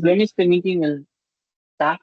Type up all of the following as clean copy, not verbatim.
When is the meeting will start?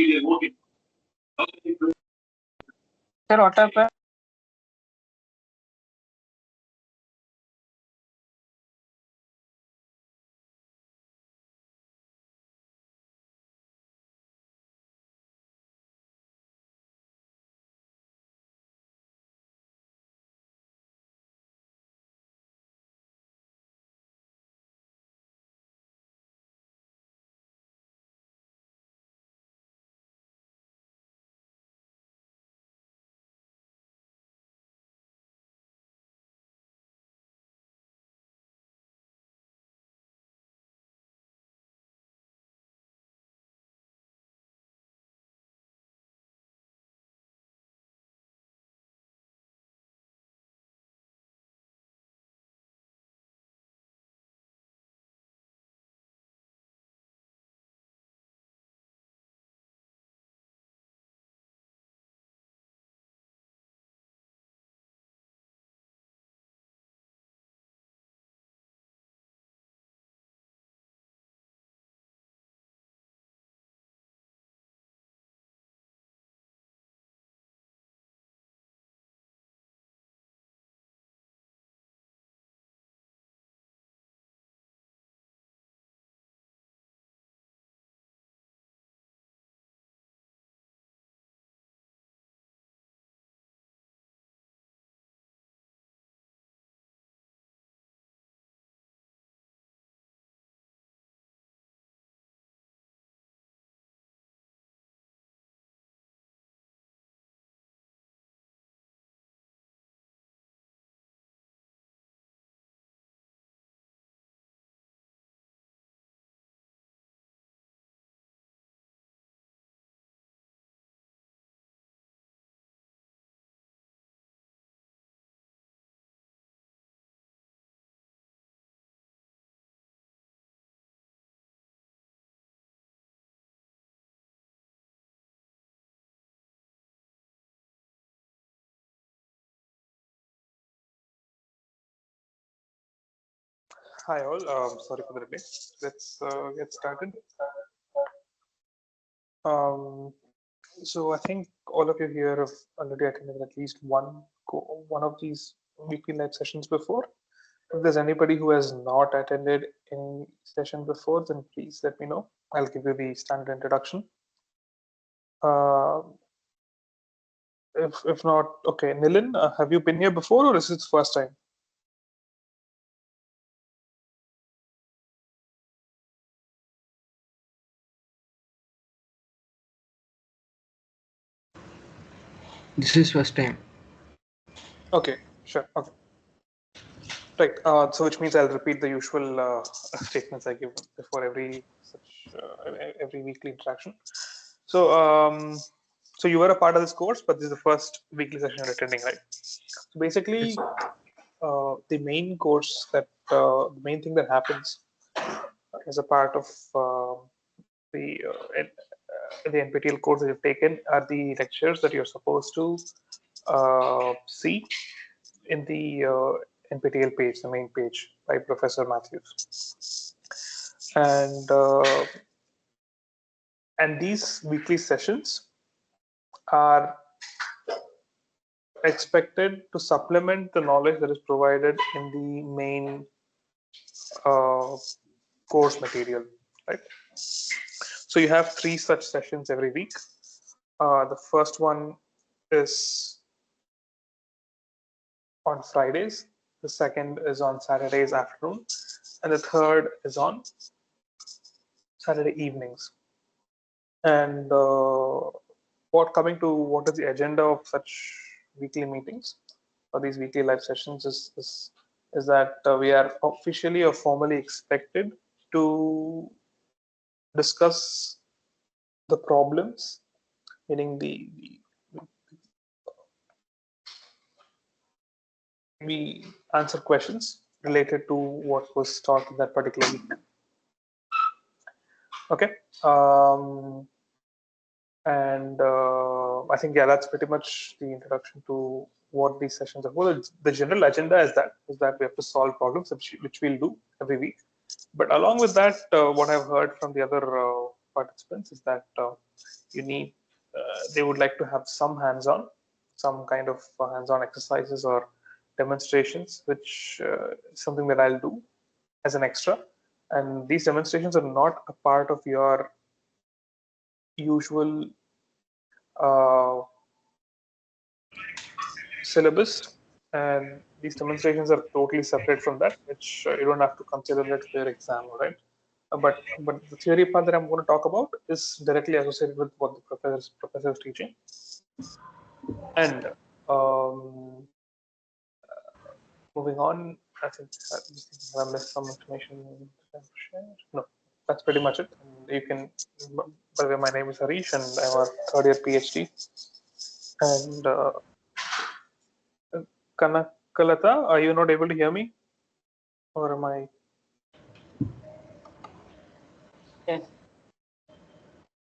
Sir, what happened? Hi all, sorry for the delay. Let's get started. Um, so I think all of you here have already attended at least one of these weekly live sessions before. If there's anybody who has not attended any session before, then please let me know. I'll give you the standard introduction. Uh, if not, okay, Nilin, have you been here before or is it first time? This is first time. Okay, sure. Okay. Right. So which means I'll repeat the usual statements I give before every weekly interaction. So so you were a part of this course, but this is the first weekly session you're attending, right? So basically, Yes. the main course the main thing that happens as a part of the NPTEL course that you've taken are the lectures that you're supposed to see in the NPTEL page, the main page by Professor Matthews. And these weekly sessions are expected to supplement the knowledge that is provided in the main uh, course material, right? So you have 3 such sessions every week. The first one is on Fridays, the second is on Saturdays afternoon, and the third is on Saturday evenings. And what is the agenda of such weekly meetings or these weekly live sessions is that we are officially or formally expected to discuss the problems, meaning we answer questions related to what was taught in that particular week. Okay. And I think, yeah, that's pretty much the introduction to what these sessions are. Well, the general agenda is that we have to solve problems, which we'll do every week. But along with that, what I've heard from the other participants is that you need they would like to have some kind of hands-on exercises or demonstrations, which is something that I'll do as an extra. And these demonstrations are not a part of your usual uh, syllabus, and these demonstrations are totally separate from that, which you don't have to consider that for your exam, right? But the theory part that I'm going to talk about is directly associated with what the professor is teaching. And um, moving on, I think I missed some information. No, that's pretty much it. And you can. By the way, my name is Harish, and I'm a third-year PhD. And Kanakalata, are you not able to hear me, or am I? Yes.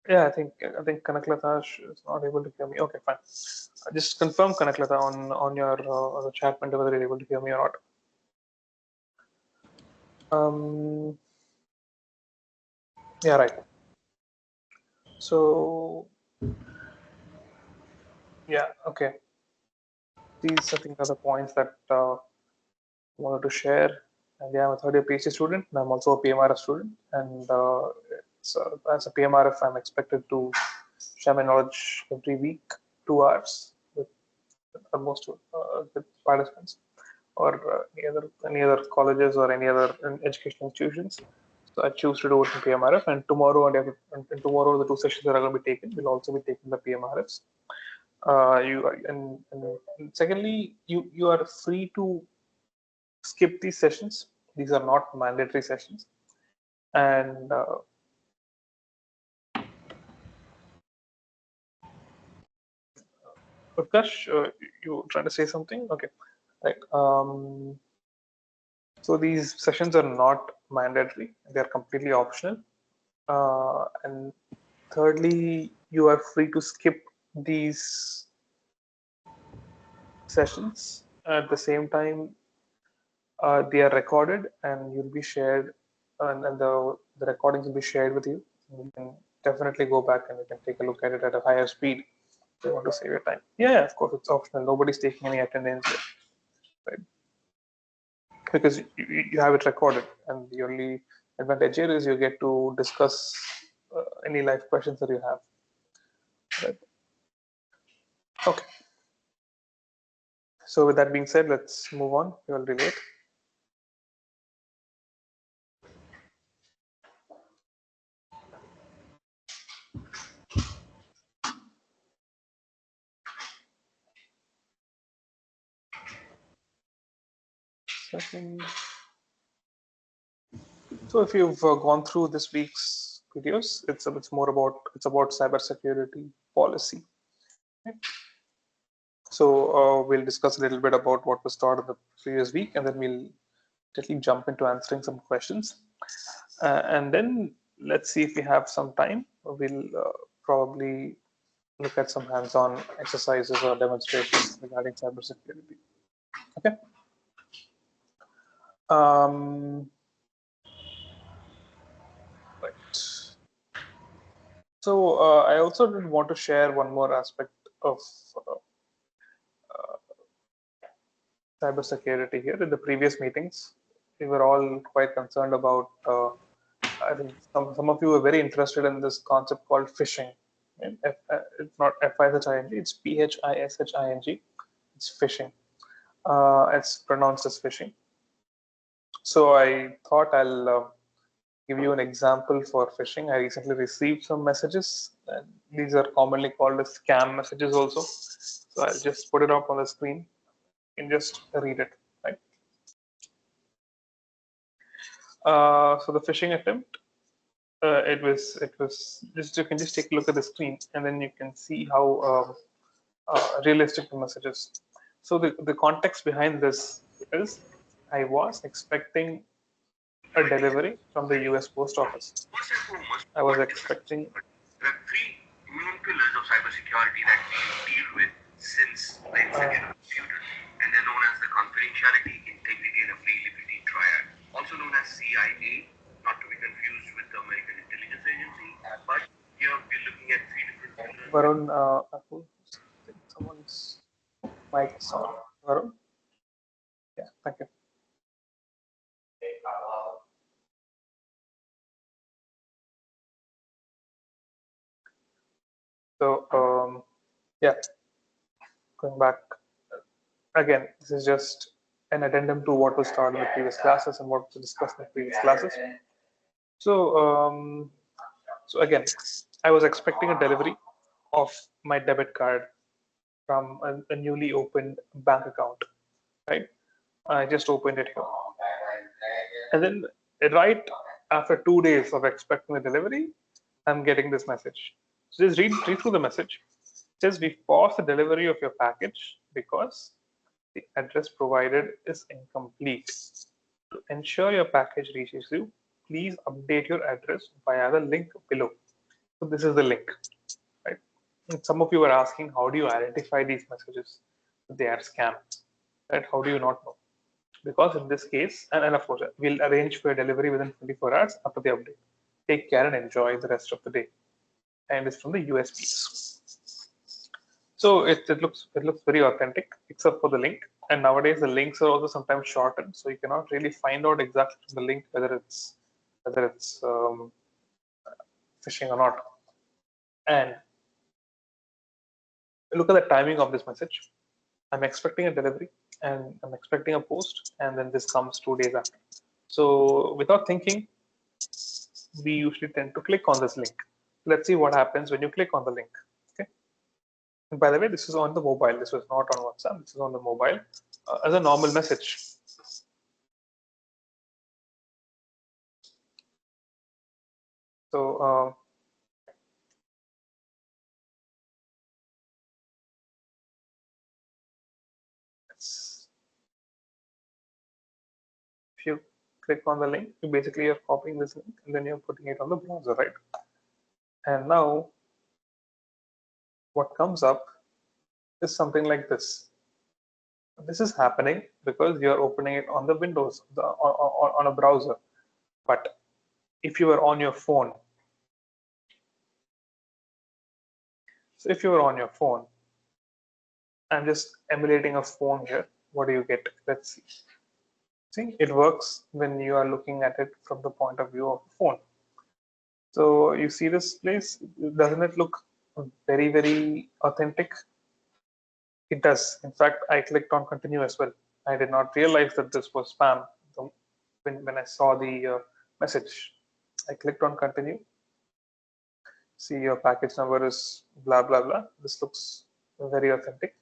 Yeah, I think Kanaklata is not able to hear me. Okay, fine. Just confirm Kanaklata on your on the chat window whether you're able to hear me or not. Yeah, right. So yeah, okay. These I think are the points that I wanted to share. And yeah, I'm a third year PhD student, and I'm also a PMRF student. And as a PMRF, I'm expected to share my knowledge every week, 2 hours with almost with participants, or any other colleges or any other educational institutions. So I choose to do it in PMRF, and tomorrow the 2 sessions that are going to be taken will also be taken by PMRFs. And secondly, you are free to skip these sessions. These are not mandatory sessions. And Utkarsh, you trying to say something? Okay, right. So these sessions are not mandatory; they are completely optional. And thirdly, you are free to skip these sessions. At the same time, They are recorded and you'll be shared, and the recordings will be shared with you. You can definitely go back and you can take a look at it at a higher speed if you want to save your time. Yeah, of course, it's optional. Nobody's taking any attendance here, right? Because you have it recorded, and the only advantage here is you get to discuss any live questions that you have. Right? Okay. So with that being said, let's move on. We're already late. Second. So if you've gone through this week's videos, it's about cybersecurity policy. Right? So we'll discuss a little bit about what was taught in the previous week, and then we'll directly jump into answering some questions. And then let's see if we have some time. We'll probably look at some hands-on exercises or demonstrations regarding cybersecurity. Okay. Right. So I also did want to share one more aspect of cybersecurity here. In the previous meetings, we were all quite concerned about. I think some of you were very interested in this concept called phishing. And it's not Phishing; it's Phishing. It's phishing. It's pronounced as phishing. So I thought I'll give you an example for phishing. I recently received some messages, and these are commonly called as scam messages also. So I'll just put it up on the screen and just read it. Right. So the phishing attempt. It was just, you can just take a look at the screen and then you can see how realistic the message is. So the context behind this is I was expecting a delivery from the US Post Office. I was expecting. There are three main pillars of cybersecurity that we deal with since the inception of computers, and they're known as the confidentiality, integrity, and availability triad, also known as CIA, not to be confused with the American Intelligence Agency. But here we're looking at three different pillars. Varun, I think someone's mic is on. Varun? Yeah, thank you. So, yeah, going back again, this is just an addendum to what was taught in the previous classes and what was discussed in the previous classes. So, so again, I was expecting a delivery of my debit card from a newly opened bank account, right? I just opened it here. And then right after 2 days of expecting the delivery, I'm getting this message. So just read through the message. It says we've paused the delivery of your package because the address provided is incomplete. To ensure your package reaches you, please update your address via the link below. So this is the link, right? And some of you are asking, how do you identify these messages? They are scams, right? How do you not know? Because in this case, and of course, we'll arrange for a delivery within 24 hours after the update. Take care and enjoy the rest of the day. And it's from the USPS. So it looks very authentic, except for the link. And nowadays the links are also sometimes shortened, so you cannot really find out exactly from the link whether it's phishing or not. And look at the timing of this message. I'm expecting a delivery and I'm expecting a post, and then this comes 2 days after. So without thinking, we usually tend to click on this link. Let's see what happens when you click on the link. Okay. And by the way, this is on the mobile. This was not on WhatsApp. This is on the mobile as a normal message. So if you click on the link, you basically are copying this link and then you're putting it on the browser, right? And now what comes up is something like this. This is happening because you are opening it on the Windows, on a browser. But if you are on your phone, so if you are on your phone, I'm just emulating a phone here. What do you get? Let's see. See, it works when you are looking at it from the point of view of the phone. So you see this place, doesn't it look very, very authentic? It does. In fact, I clicked on continue as well. I did not realize that this was spam when I saw the message. I clicked on continue. See, your package number is blah, blah, blah. This looks very authentic.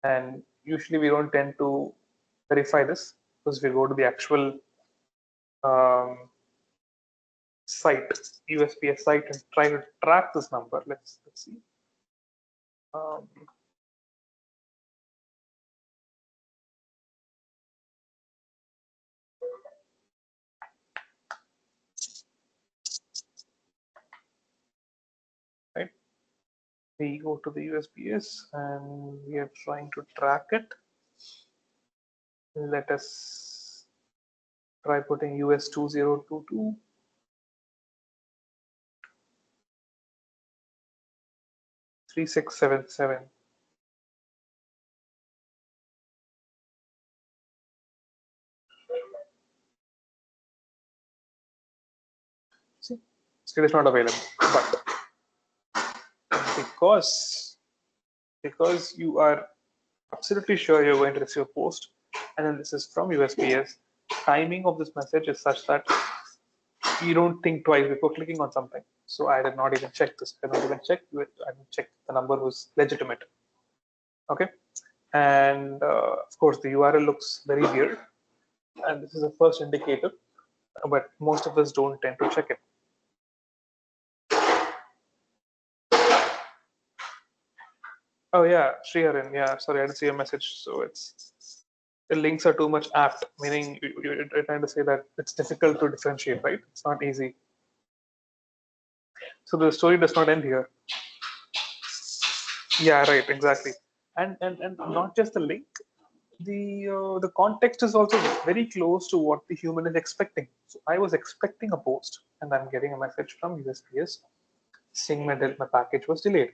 And usually we don't tend to verify this because we go to the actual site, USPS site, and try to track this number. Let's see. Um, right. We go to the USPS and we are trying to track it. Let us try putting US 2022. Three 3677. See, still is not available. But because you are absolutely sure you're going to receive a post, and then this is from USPS, timing of this message is such that you don't think twice before clicking on something. So I did not even check this. I don't even check. I didn't check the number was legitimate. Okay, and of course the URL looks very weird, and this is the first indicator. But most of us don't tend to check it. Oh yeah, Sriharan. Yeah, sorry, I didn't see a message. So it's the links are too much apt, meaning you're trying to say that it's difficult to differentiate, right? It's not easy. So the story does not end here. Yeah, right, exactly. And not just the link. The context is also very close to what the human is expecting. So I was expecting a post, and I'm getting a message from USPS saying my package was delayed.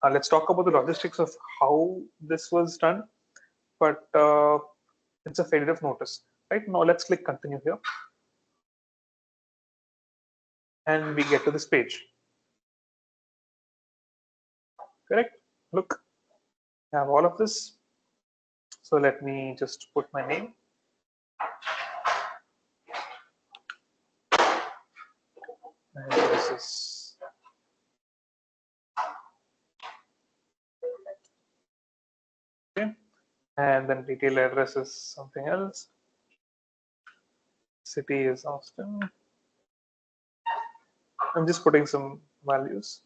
Let's talk about the logistics of how this was done. But it's a failure of notice. Right now, let's click continue here, and we get to this page. Correct? Look, I have all of this. So let me just put my name. And this is okay. And then detail address is something else. City is Austin. I'm just putting some values.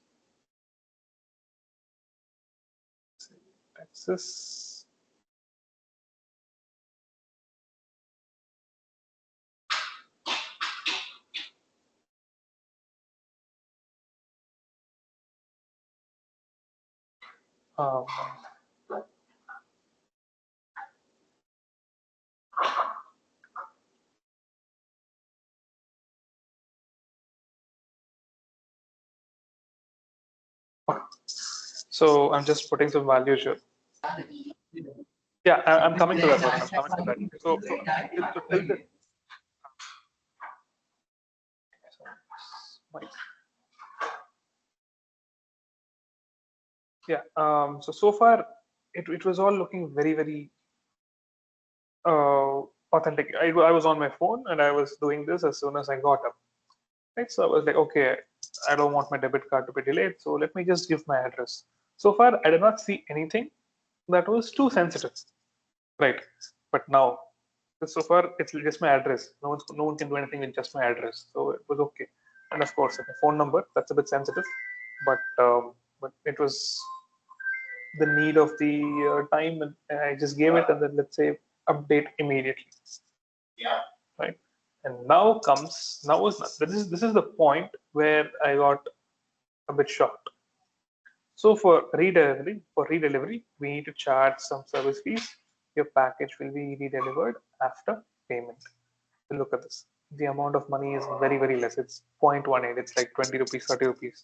Texas. Um, so I'm just putting some values here. Yeah, I'm coming to that one. I'm coming to that. So till the yeah. So far, it was all looking very very authentic. I was on my phone and I was doing this as soon as I got up. Right, so I was like, okay, I don't want my debit card to be delayed, so let me just give my address. So far, I did not see anything that was too sensitive, right? But now, so far, it's just my address. No one can do anything with just my address, so it was okay. And of course, my phone number, that's a bit sensitive, but it was the need of the time, and I just gave it, and then let's say update immediately. Yeah. Right. And now is this is the point where I got a bit shocked. So for redelivery, we need to charge some service fees. your package will be redelivered after payment. So look at this. The amount of money is very, very less. It's 0.18. It's like 20 rupees, 30 rupees.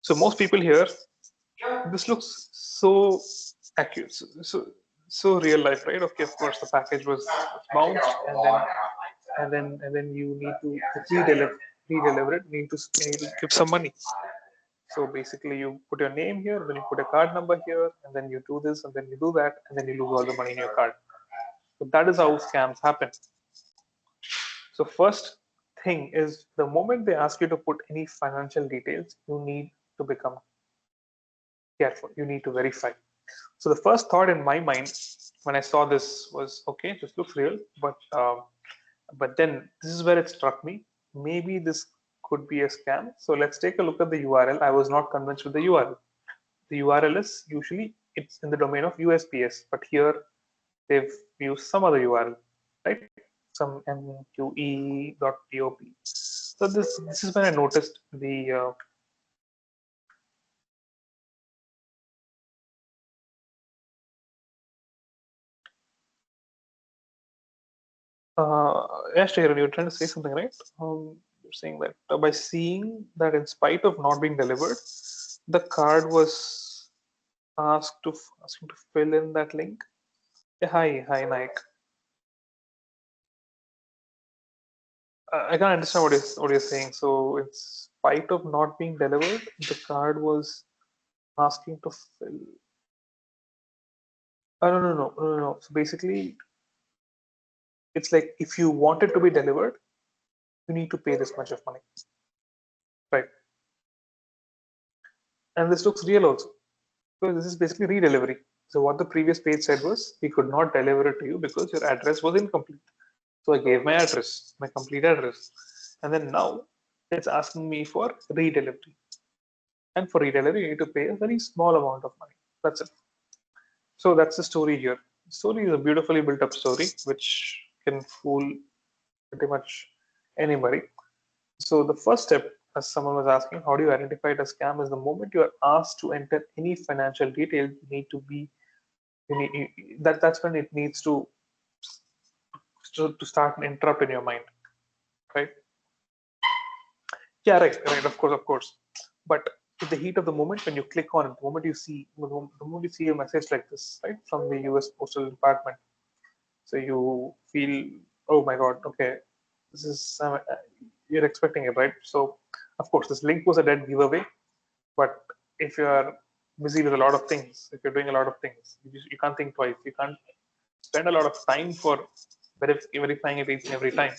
So most people here, this looks so accurate, so real life, right? Okay, of course the package was bounced, and then you need to redeliver it. You need to give some money. So basically, you put your name here, then you put a card number here, and then you do this, and then you do that, and then you lose all the money in your card. So that is how scams happen. So first thing is the moment they ask you to put any financial details, you need to become careful. You need to verify. So the first thought in my mind when I saw this was, okay, this looks real, but then this is where it struck me. Maybe this could be a scam. So let's take a look at the URL. I was not convinced with the URL. The URL is usually it's in the domain of USPS, but here they've used some other URL, right? Some mqe.pop. So this is when I noticed the yes, Sharon, you're trying to say something, right? You're saying that by seeing that in spite of not being delivered, the card was asking to fill in that link. Yeah, hi, Nike. I can't understand what you're saying. So, in spite of not being delivered, the card was asking to fill. No. So basically, it's like if you want it to be delivered, you need to pay this much of money, right? And this looks real also. So this is basically redelivery. So what the previous page said was we could not deliver it to you because your address was incomplete. So I gave my address, my complete address, and then now it's asking me for redelivery. And for redelivery, you need to pay a very small amount of money. That's it. So that's the story here. The story is a beautifully built up story which can fool pretty much anybody. So the first step, as someone was asking, how do you identify it as scam? Is the moment you are asked to enter any financial detail, you need to be that's when it needs to start an interrupt in your mind, right? Yeah, right, of course. But in the heat of the moment, when you click on it, the moment you see a message like this, right, from the US Postal Department, so you feel, oh my God, okay, this is you're expecting it, right? So of course, this link was a dead giveaway. But if you are busy with a lot of things, if you're doing a lot of things, you can't think twice. You can't spend a lot of time for verifying it each and every time.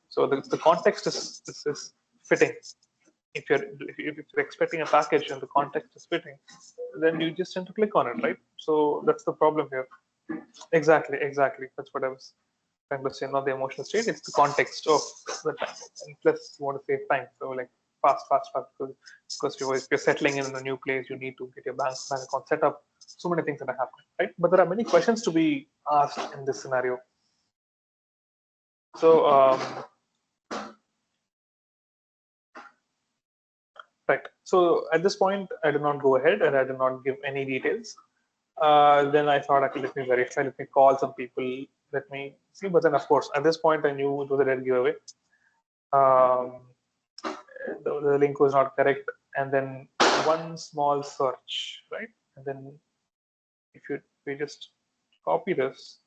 So the context is fitting. If you're expecting a package and the context is fitting, then you just tend to click on it, right? So that's the problem here. Exactly. That's what I was trying to say. Not the emotional state; it's the context of the time. And plus, you want to save time, so like fast, because if you're settling in a new place, you need to get your bank account set up. So many things that are happening, right? But there are many questions to be asked in this scenario. So, right. So at this point, I did not go ahead and I did not give any details. Then I thought, okay, let me verify, let me call some people, let me see. But then, of course, at this point, I knew it was a dead giveaway. Um, the link was not correct. And then one small search, right? And then if we just copy this,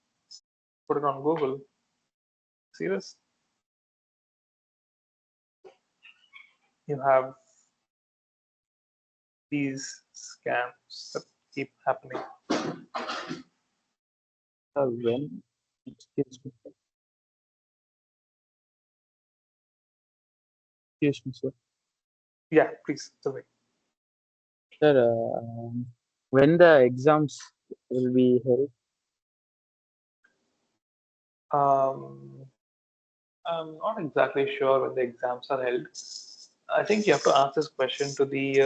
put it on Google, see this? You have these scams that keep happening. When, excuse me, sir. Yeah, please, Vivek. Sir, when the exams will be held? I'm not exactly sure when the exams are held. I think you have to ask this question to the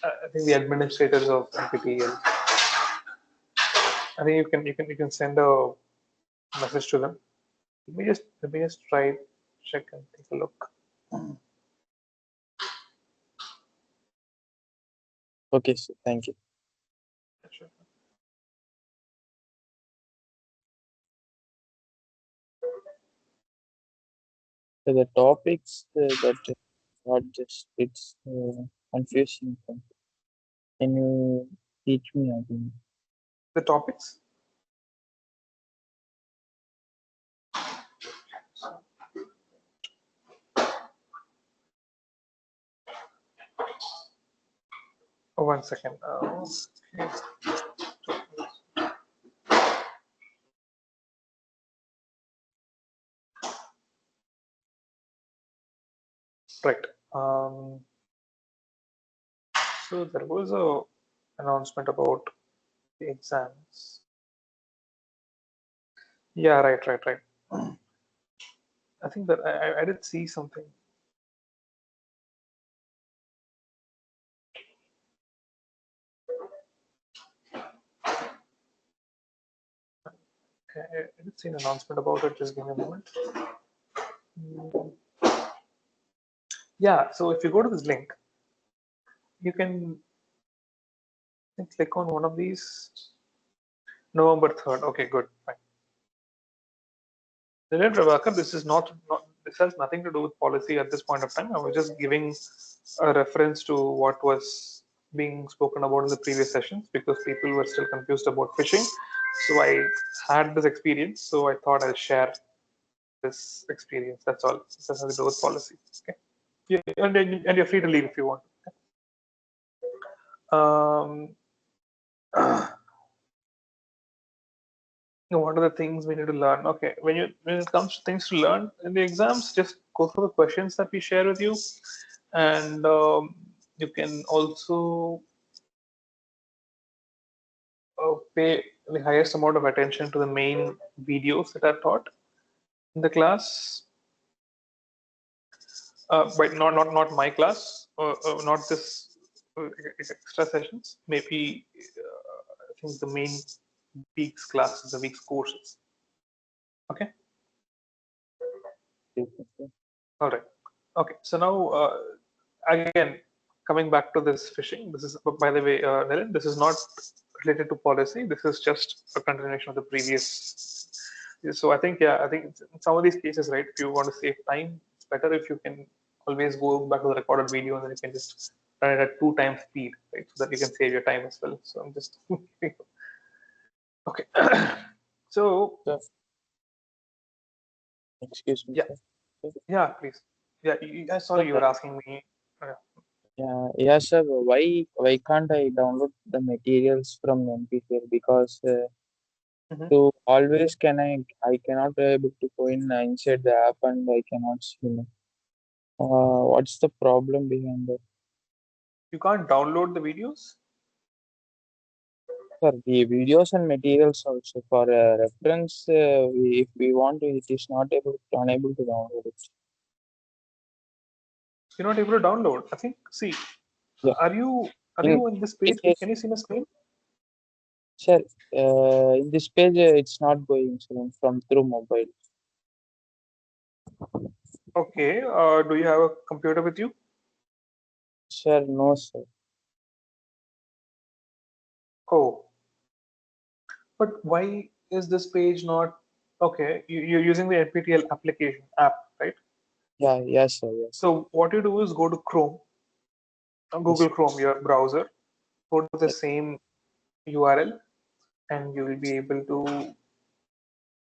I think the administrators of NPTEL. I think you can send a message to them. Let me just try check and take a look. Okay, sir. Thank you. Sure. So the topics that not just it's confusing. Can you teach me again? The topics. Oh, 1 second. Okay. Right. So there was a announcement about the exams. Yeah, right. I think that I did see something. Okay, I did see an announcement about it. Just give me a moment. Mm, Yeah, so if you go to this link, you can click on one of these. November 3rd. Okay, good. Fine. Dilip Prabhakar, this has nothing to do with policy at this point of time. I was just giving a reference to what was being spoken about in the previous sessions because people were still confused about phishing. So I had this experience, so I thought I'll share this experience. That's all. This has to do with policy. Okay. Yeah, and you're free to leave if you want. Um, what are the things we need to learn? Okay, when it comes to things to learn in the exams, just go through the questions that we share with you, and you can also pay the highest amount of attention to the main videos that are taught in the class. But not my class, not this extra sessions. Maybe I think the main week's classes, the week's courses. Okay. All right. Okay. So now, again, coming back to this phishing, this is, by the way, Naren, this is not related to policy. This is just a continuation of the previous. So I think, yeah, I think in some of these cases, right, if you want to save time, it's better if you can always go back to the recorded video and then you can just run it at 2 times speed, right, so that you can save your time as well. So I'm just okay. So Sir, excuse me, yeah, sir. yeah, please. Yeah, I saw you were asking me. Yeah, sir. Why can't I download the materials from NPTEL? Because Mhm. so always I cannot be able to go in inside the app and I cannot see. What's the problem behind that? You can't download the videos. Sir, the videos and materials also for reference, if we want to, it is not unable to download it. You're not able to download. I think. See, Yeah. are you In on this page? this case, Can you see my screen? sir, in this page, it's not going from through mobile. Okay. Do you have a computer with you? Sir, no, sir. Oh, but why is this page not? Okay, you're using the NPTEL application app, right? Yeah, yes, sir, yes. So what you do is go to Chrome, Yes, Google Chrome, your browser. Go to the yes. same URL, and you will be able to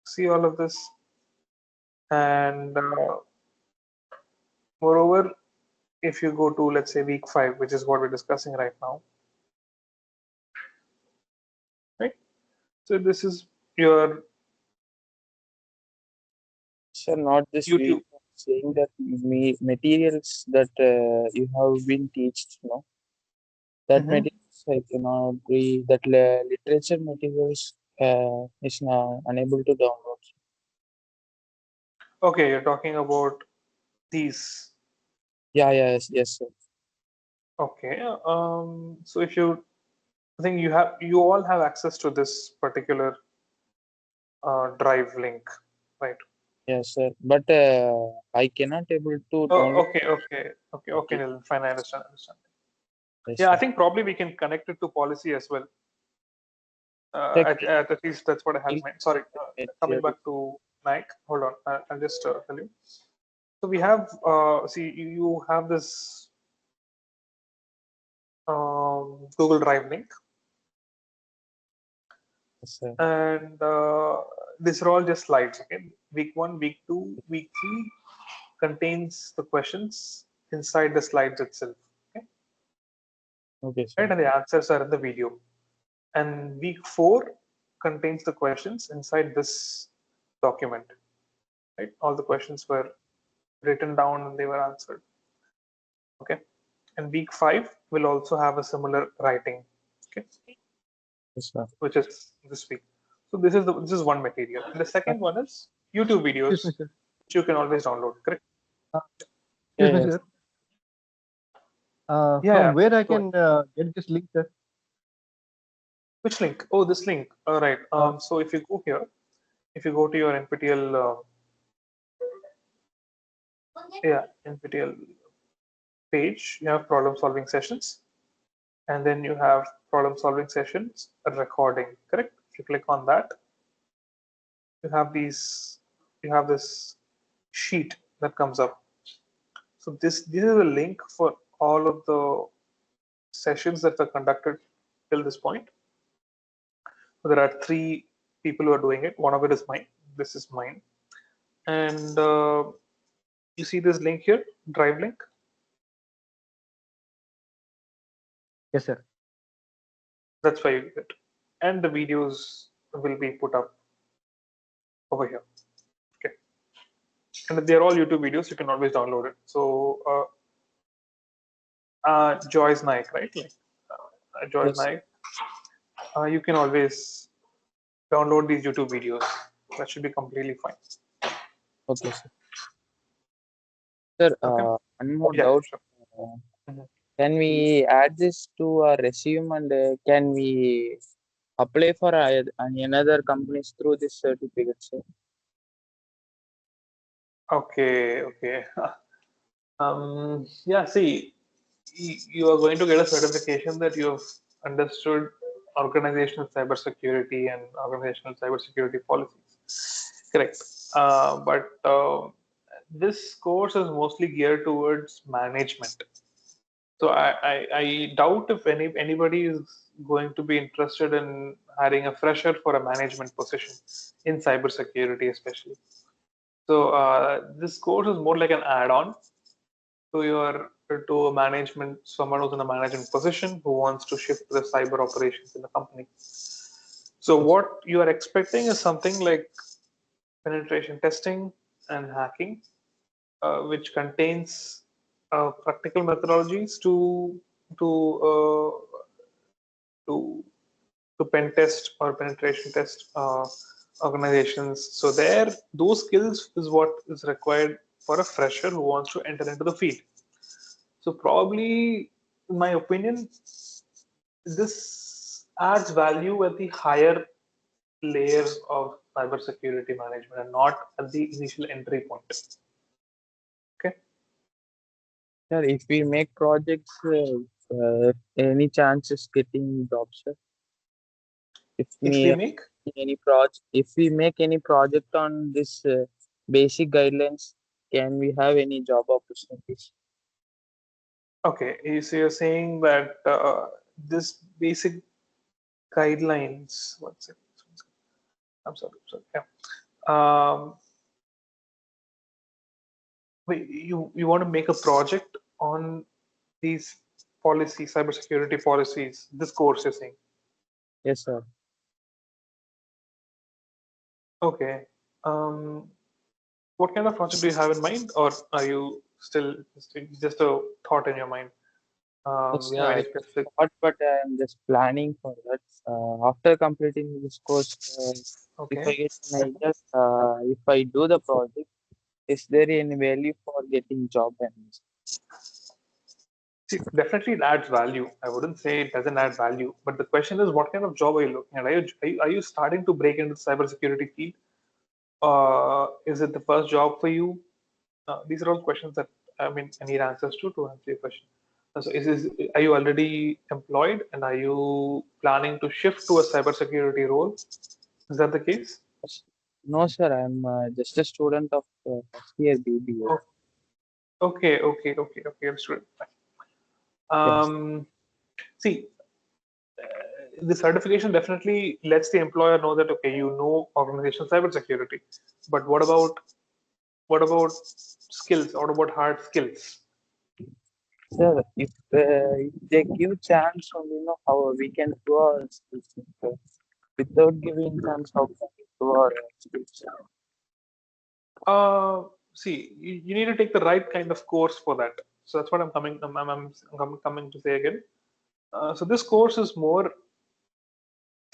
see all of this. And moreover, if you go to, let's say, week 5, which is what we're discussing right now, right? So this is your Sir, not this YouTube. week. Saying that materials that you have been taught, no, that Mhm. materials I cannot be that literature materials is now unable to download. Okay, you're talking about these. Yeah, yes, yes, sir. Okay. So if you, I think you all have access to this particular drive link, right? Yes, sir. But I cannot able to Oh, download okay, material. Nitin, fine, I understand. Yes, Yeah, I sir. think probably we can connect it to policy as well. Check At least that's what I have in mind. Sorry, coming back maturity. to Nike. Hold on, I'll just tell you. So we have, see, you have this Google Drive link, Yes, sir. and these are all just slides. Okay, week 1, week 2, week 3 contains the questions inside the slides itself. Okay, Okay, sir. right, and the answers are in the video. And week 4 contains the questions inside this document. Right, all the questions were written down and they were answered. Okay, and week 5 will also have a similar writing. Okay, Yes, sir. which is this week. So this is one material. And the second one is YouTube videos, Excuse me, sir. which you can always download. Correct? Uh, Yeah, excuse me, yes. sir. Yeah, From yeah. where I Go ahead. can get this link, sir? Which link? Oh, this link. All right. Uh, So if you go here, if you go to your NPTEL, NPTEL page, you have problem solving sessions, and then you have problem solving sessions recording. Correct? If you click on that, you have you have this sheet that comes up. So this is a link for all of the sessions that were conducted till this point. So there are 3 people who are doing it. One of it is mine. This is mine. And you see this link here, drive link. yes, sir. That's why you get it. And the videos will be put up over here. Okay. And they're all YouTube videos. You can always download it. So Joyce Naik, right? Like Joyce Yes. Naik. You can always download these YouTube videos. That should be completely fine. Okay, sir. Sir, Okay. one more Yeah, doubt. sure. Uh, Mhm. can we add this to our resume and can we apply for another companies through this certificate, sir? Okay, okay. Yeah, see, you are going to get a certification that you have understood organizational cybersecurity and organizational cybersecurity policies. Correct. But this course is mostly geared towards management. So I doubt if anybody is going to be interested in hiring a fresher for a management position in cybersecurity, especially. So this course is more like an add-on to your to a management, someone who's in a management position who wants to shift the cyber operations in the company. So what you are expecting is something like penetration testing and hacking, which contains practical methodologies to uh, to to pen test or penetration test organizations. So there, those skills is what is required for a fresher who wants to enter into the field. So probably, in my opinion, this adds value at the higher layers of cybersecurity management and not at the initial entry point. Okay. Sir, if we make projects, any chances getting jobs, sir? If If we me make, if we make any project on this basic guidelines, can we have any job opportunities? okay, so you're saying that this basic guidelines, one second, I'm sorry, yeah. Um, wait, you want to make a project on these policies, cybersecurity policies, this course you're saying? Yes, sir. Okay. Um, what kind of project do you have in mind, or are you still just a thought in your mind? Yes, You have any I specific? thought, but I'm just planning for that. After completing this course, if I Okay. get if I do the project, is there any value for getting job and See, definitely it adds value. I wouldn't say it doesn't add value, but the question is, what kind of job are you looking at? Are you starting to break into the cybersecurity field? Is it the first job for you? These are all questions that I need answers to answer your question. So are you already employed and are you planning to shift to a cybersecurity role? Is that the case? No, sir, I'm just a student of first year BBA. Oh, okay. Understood. Yes. See, the certification definitely lets the employer know that okay, you know organizational cybersecurity, but what about skills? What about hard skills? Sir, if they give chance on, how we can do our skills, without giving chance, how can we do our skills? See, you need to take the right kind of course for that. So that's what I'm coming to say again. So this course is more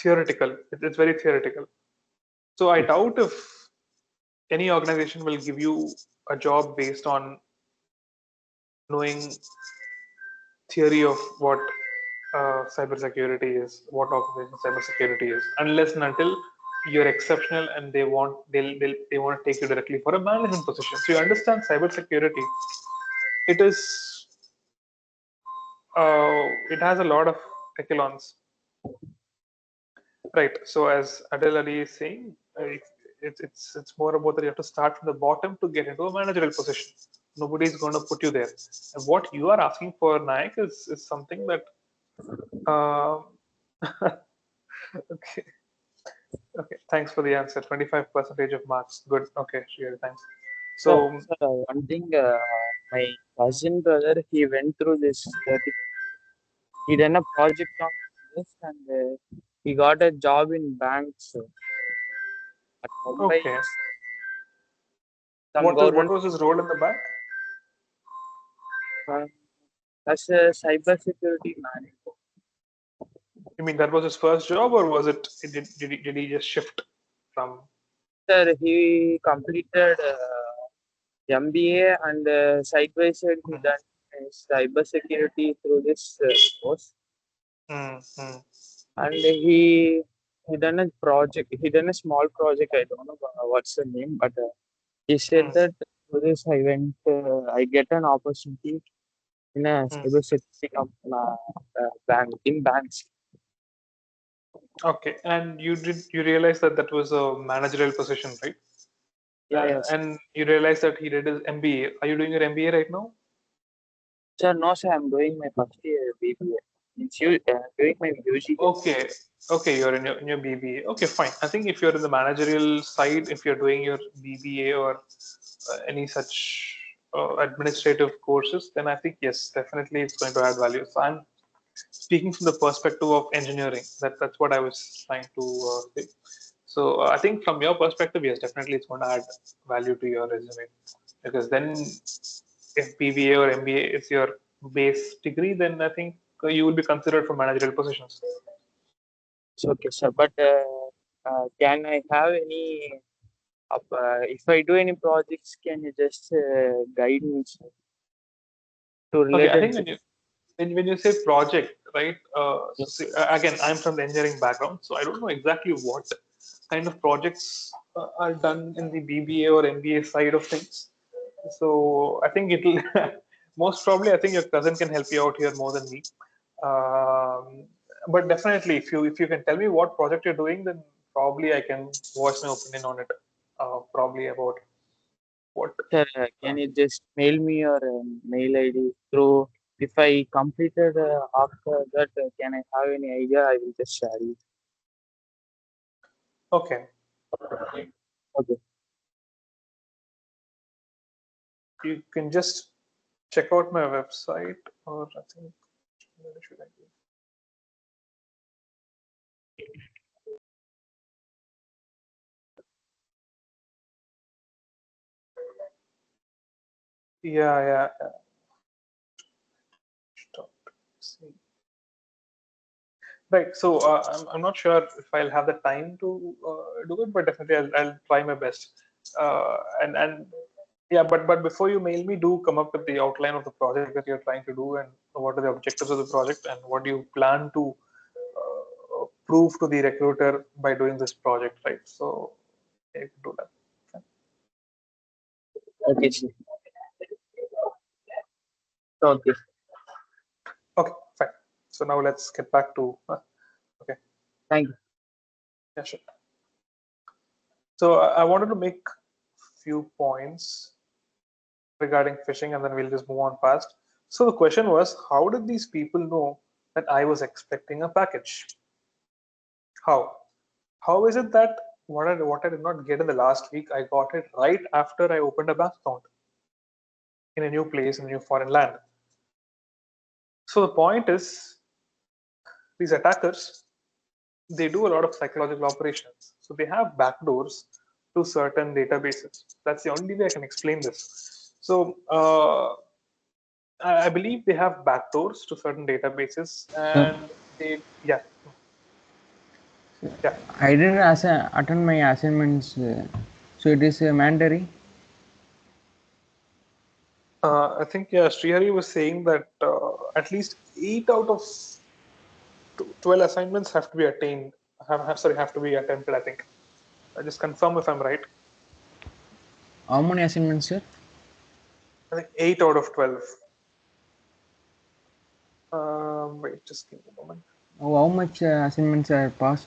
theoretical. It's very theoretical. So I doubt if any organization will give you a job based on knowing theory of what cybersecurity is, what organization cybersecurity is, unless and until you're exceptional and they want to take you directly for a management position. So you understand cybersecurity. It is it has a lot of echelons, right? So as Adel Ali is saying, it's more about that you have to start from the bottom to get into a managerial position. Nobody is going to put you there. And what you are asking for, Nayak, is something that uh, okay. Okay, thanks for the answer. 25% of marks. Good. Okay, sure. Thanks. So, Sir, one thing, my cousin brother, he went through this. He done a project on this, and he got a job in banks at Mumbai. okay. Some What government was his role in the bank? uh, as a cyber security manager. You mean that was his first job, or was it? Did he just shift from? Sir, he completed MBA and side by side he Mhm. done cyber security through this course. Mm. And he done a project. He done a small project. I don't know what's the name, but he said Mm. that through this I went. I get an opportunity in a Mm. cybersecurity bank in banks. Okay, and you realize that that was a managerial position, right? Yeah, yes. And you realize that he did his MBA. Are you doing your MBA right now? Sir, no, sir. I'm doing my first year BBA. Doing my UG. Okay, okay, you're in your BBA. Okay, fine. I think if you're in the managerial side, if you're doing your BBA or any such administrative courses, then I think yes, definitely it's going to add value. So I'm speaking from the perspective of engineering. That's what I was trying to say. So I think from your perspective, yes, definitely it's going to add value to your resume because then if BBA or MBA is your base degree, then I think you will be considered for managerial positions. It's okay, sir. But can I have any? If I do any projects, can you just guide me sir, to Okay, I related think to? when you say project, right? So Yes. see, again, I'm from the engineering background, so I don't know exactly what kind of projects are done in the BBA or MBA side of things. So I think it'll most probably I think your cousin can help you out here more than me. Um, but definitely, if you can tell me what project you're doing, then probably I can voice my opinion on it. Probably about what. Sir, Uh, can you just mail me your mail ID through? If I completed after that, can I have any idea? I will just share it. okay, Okay. you can just check out my website, or I think where should I go? Yeah. Stop. See. Right. So I'm not sure if I'll have the time to do it, but definitely I'll try my best. And yeah, but before you mail me, do come up with the outline of the project that you're trying to do, and what are the objectives of the project, and what do you plan to prove to the recruiter by doing this project, right? So yeah, you can do that. Okay, sir. Okay. Okay, fine. So now let's get back to okay. Thank you. Yeah, sure. So I wanted to make few points regarding phishing, and then we'll just move on past. So the question was, how did these people know that I was expecting a package? How? How is it that what I did not get in the last week, I got it right after I opened a bank account in a new place, in a new foreign land? So the point is, these attackers, they do a lot of psychological operations. So they have backdoors to certain databases. That's the only way I can explain this. So I believe they have backdoors to certain databases, Sir, and they, yeah, yeah. I didn't attend my assignments, so it is mandatory. I think yeah, Srihari was saying that at least 8 out of 12 assignments have to be attained. Have to be attempted. I think. I just confirm if I'm right. How many assignments, sir? I think 8 out of 12. Wait, just give me a moment. Oh, how much assignments are passed?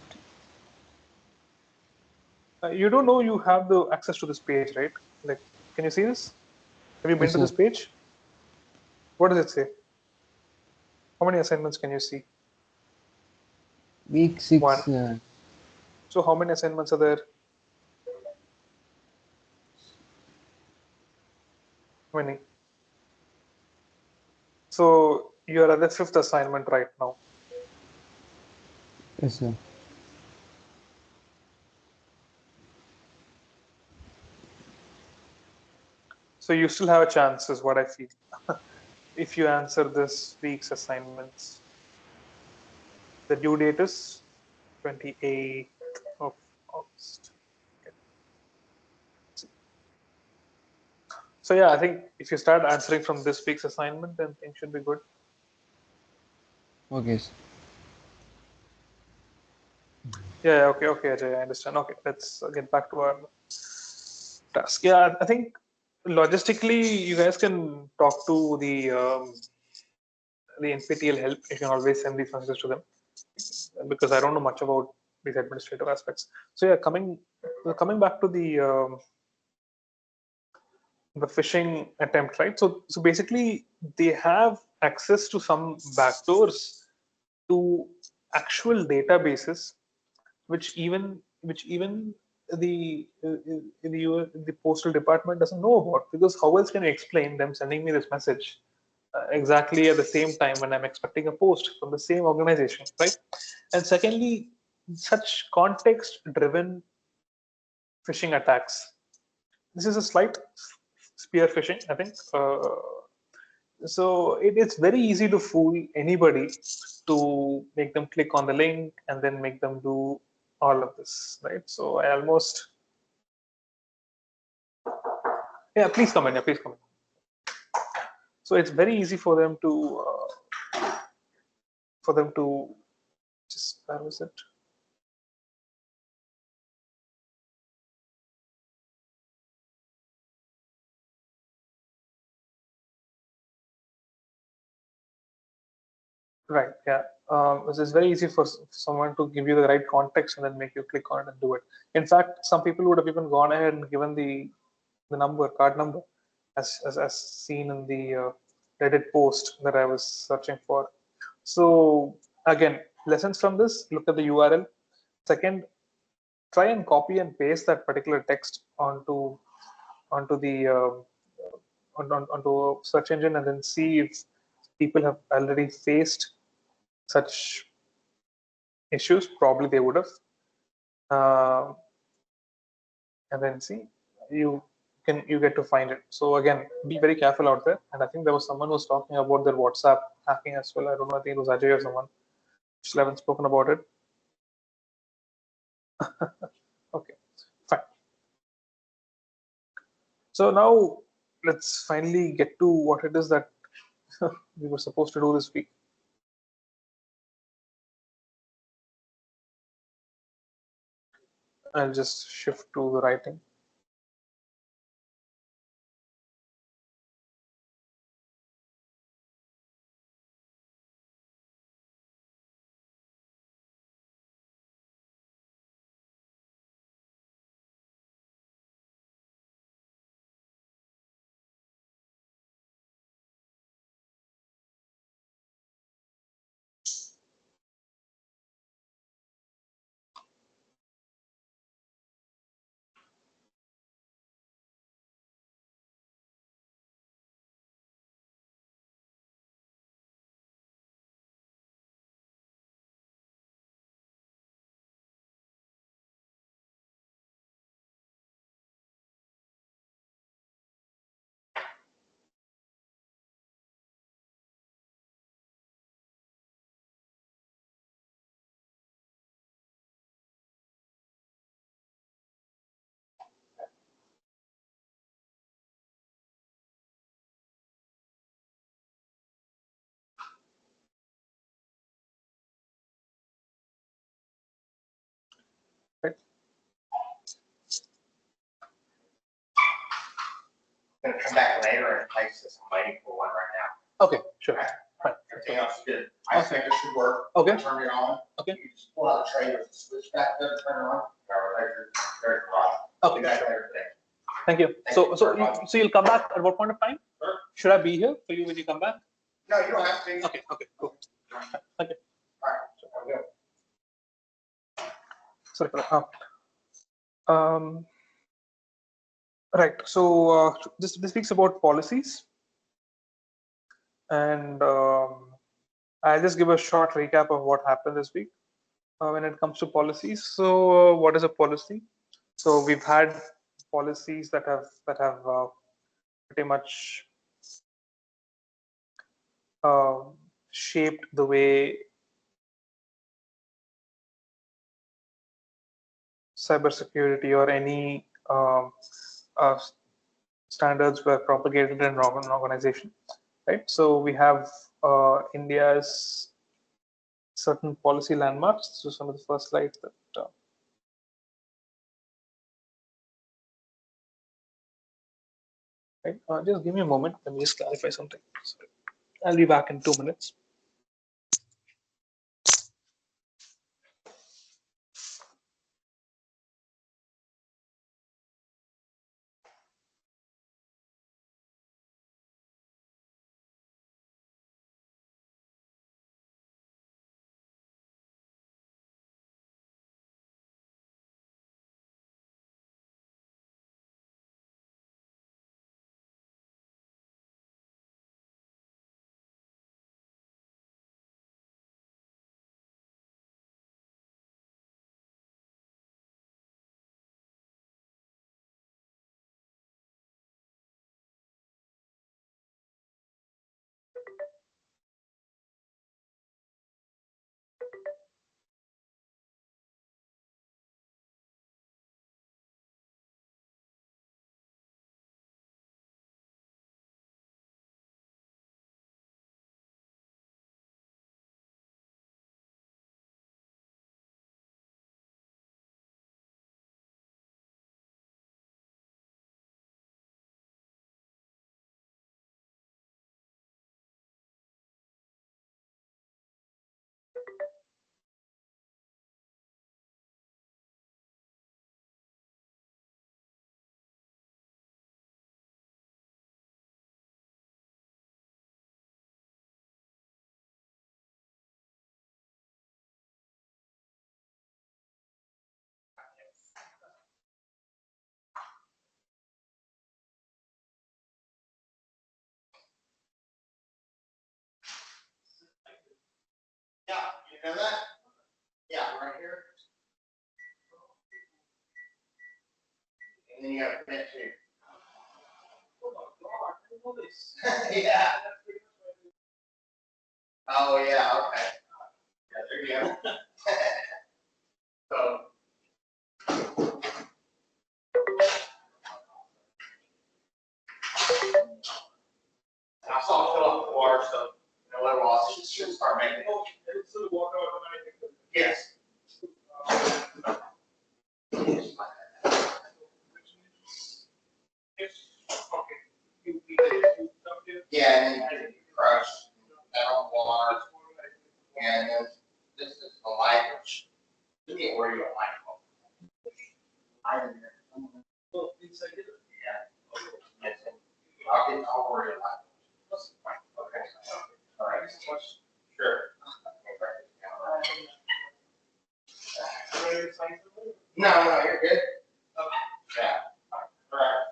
You don't know you have the access to this page, right? Like, can you see this? Have you been Yes, to sir. this page? What does it say? How many assignments can you see? Week One. 6. So how many assignments are there? How many? So you're at the fifth assignment right now. Yes, sir. So you still have a chance, is what I feel. If you answer this week's assignments, the due date is 28th of August. Okay. So yeah, I think if you start answering from this week's assignment, then things should be good. Okay, sir. Yeah, okay, okay, Ajay, I understand. Okay, let's get back to our task. Yeah, I think logistically, you guys can talk to the NPTEL help. You can always send these messages to them because I don't know much about these administrative aspects. So yeah, coming back to the phishing attempt, right? So basically, they have access to some backdoors to actual databases, which even the postal department doesn't know about, because how else can you explain them sending me this message exactly at the same time when I'm expecting a post from the same organization, right? And secondly, such context driven phishing attacks, this is a slight spear phishing, I think. So it's very easy to fool anybody, to make them click on the link and then make them do all of this, right? So I almost, yeah, please come in, yeah, please come in. So it's very easy for them to just, where was it? Right, yeah. It's very easy for someone to give you the right context and then make you click on it and do it. In fact, some people would have even gone ahead and given the number, card number, as seen in the Reddit post that I was searching for. So again, lessons from this: look at the URL. Second, try and copy and paste that particular text onto the onto a search engine, and then see if people have already faced such issues. Probably they would have. Uh, and then see, you get to find it. So again, be very careful out there. And I think there was someone who was talking about their WhatsApp hacking as well. I don't know, I think it was Ajay or someone. Still haven't spoken about it. Okay, fine. So now let's finally get to what it is that we were supposed to do this week. I'll just shift to the writing. Right? I'm gonna come back later and place this. I'm waiting for one right now. Okay, sure. Fine. Everything else is good. I think this should work. Okay. Turn it on. Okay. You just pull out a tray with the switch back there, turn it on. There's the rod. Okay. That's everything. Thank you. Thank you very much. So you'll come back at what point of time? Sure. Should I be here for you when you come back? No, you don't have to. Okay. Cool. Thank you. All right. So I'm good. Sorry for that. Right. So this speaks about policies, and I'll just give a short recap of what happened this week when it comes to policies. So what is a policy? So we've had policies that have pretty much shaped the way cybersecurity or any uh, standards were propagated in an organization, right? So we have India's certain policy landmarks. So some of the first slides that. Right. Just give me a moment. Let me just clarify something. Sorry. I'll be back in 2 minutes. Yeah, you know that? Yeah, right here. And then you gotta connect to. Yeah. Oh, yeah, okay. Yeah, there you go. So. I saw it fill up with water, so, you know, later on, it should start making it. Yes. Yeah, and then you crush down water, and then this is the light, which, to me, where you don't like it. I didn't. Yeah. I'll worry about it. Okay. All right. Sure. No, no, you're good. Yeah. All right.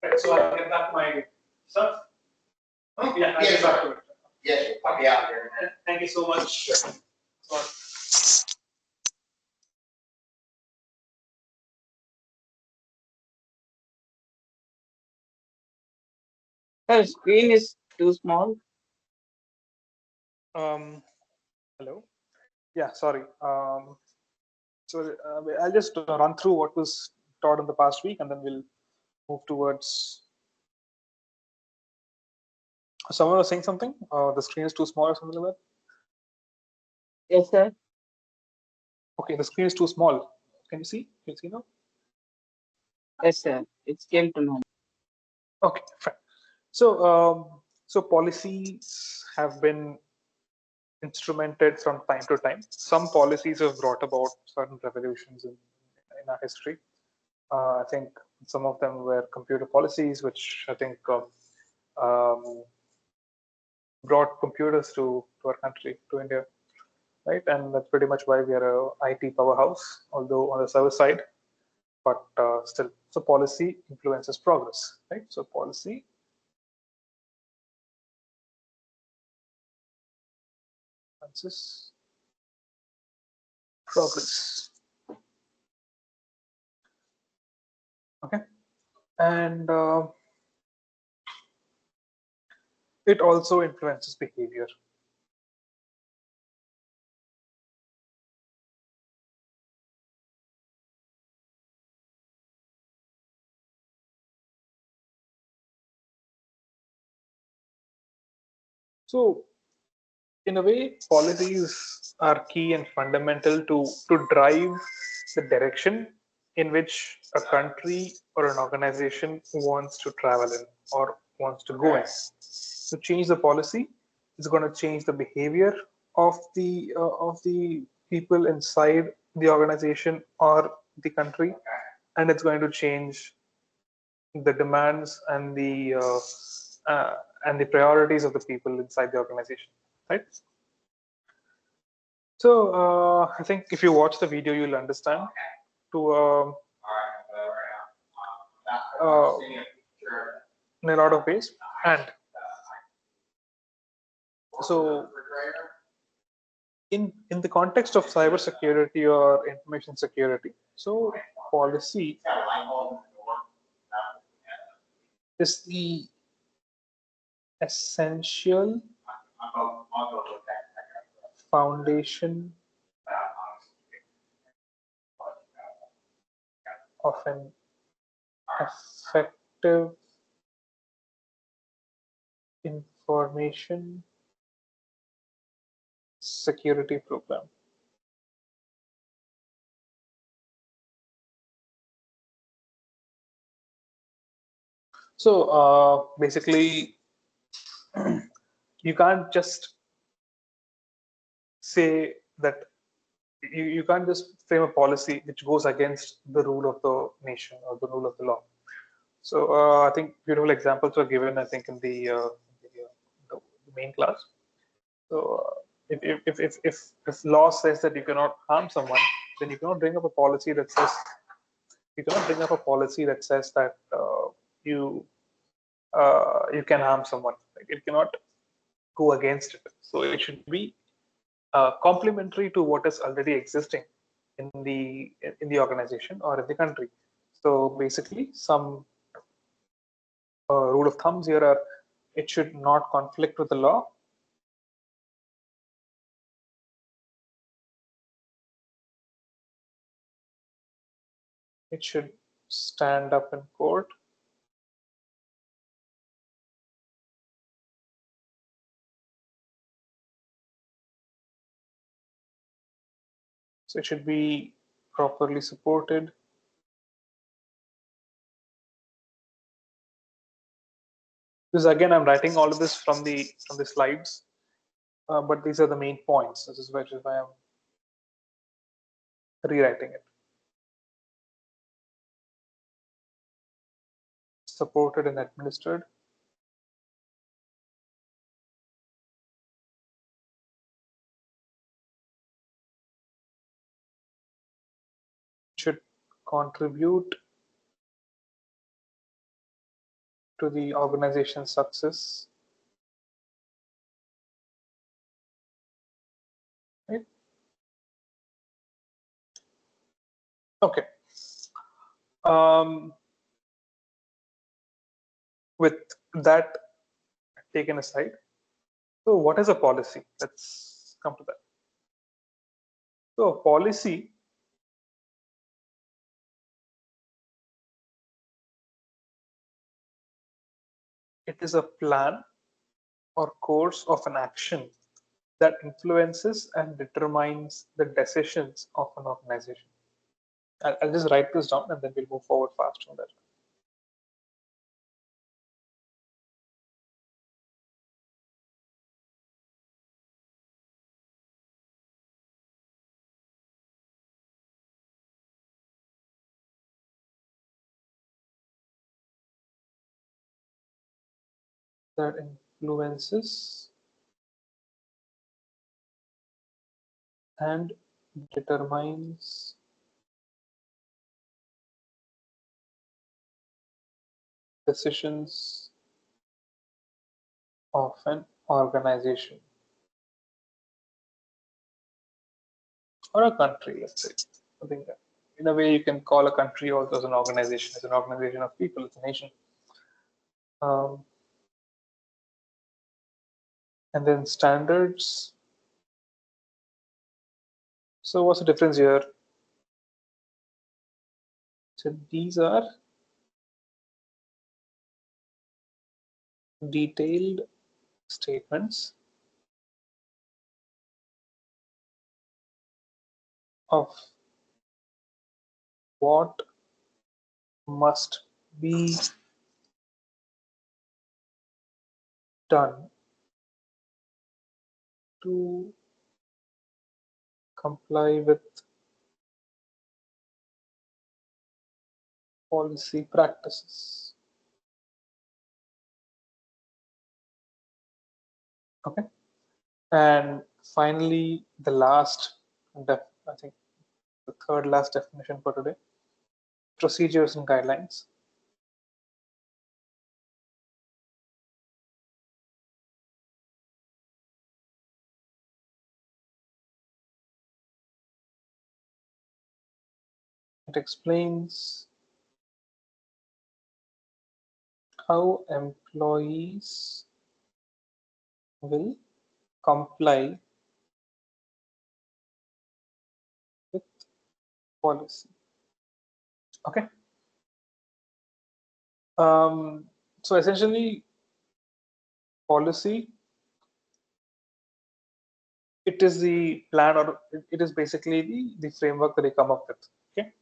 Right, so I'll get back to my stuff. Oh, yeah, I'll get back to it. Yes, I'll be out there. Thank you so much. The screen is too small. Hello. Yeah, sorry. So I'll just run through what was taught in the past week, and then we'll move towards. Someone was saying something. The screen is too small or something like that. Yes, sir. Okay, the screen is too small. Can you see? Can you see now? Yes, sir. It's came to know. Okay, fine. So policies have been instrumented from time to time. Some policies have brought about certain revolutions in our history. I think some of them were computer policies, which I think brought computers to our country, to India, right? And that's pretty much why we are a IT powerhouse, although on the service side, but still. So policy influences progress, right? So policy influences progress. Okay, and it also influences behavior. So in a way, policies are key and fundamental to drive the direction in which a country or an organization wants to travel in or wants to go in. To change the policy, it's going to change the behavior of the people inside the organization or the country, and it's going to change the demands and the priorities of the people inside the organization, right? So I think if you watch the video, you'll understand to in a lot of ways. And so in the context of cybersecurity or information security, so policy is the essential foundation of an effective information security program. So basically, you can't just say that you can't just frame a policy which goes against the rule of the nation or the rule of the law. So I think beautiful examples were given, I think, in the main class. So if law says that you cannot harm someone, then you cannot bring up a policy that says that you can harm someone. Like, it cannot go against it. So it should be complementary to what is already existing in the organization or in the country. So basically, some rule of thumbs here are: it should not conflict with the law. It should stand up in court. So it should be properly supported. This again, I'm writing all of this from the slides, but these are the main points. This is why I'm rewriting it. Supported and administered. Should contribute to the organization's success, right? Okay. With that taken aside, so what is a policy? Let's come to that. So a policy it is a plan or course of an action that influences and determines the decisions of an organization. I'll just write this down and then we'll move forward fast from there. That influences and determines decisions of an organization or a country, let's say. I think that in a way you can call a country also as an organization. It's an organization of people, it's a nation. Um, and then standards. So what's the difference here? So these are detailed statements of what must be done to comply with policy practices. Okay. And finally, the last, I think the third last definition for today, procedures and guidelines. It explains how employees will comply with policy. Okay. So essentially, policy it is the plan or it is basically the framework that they come up with. Okay.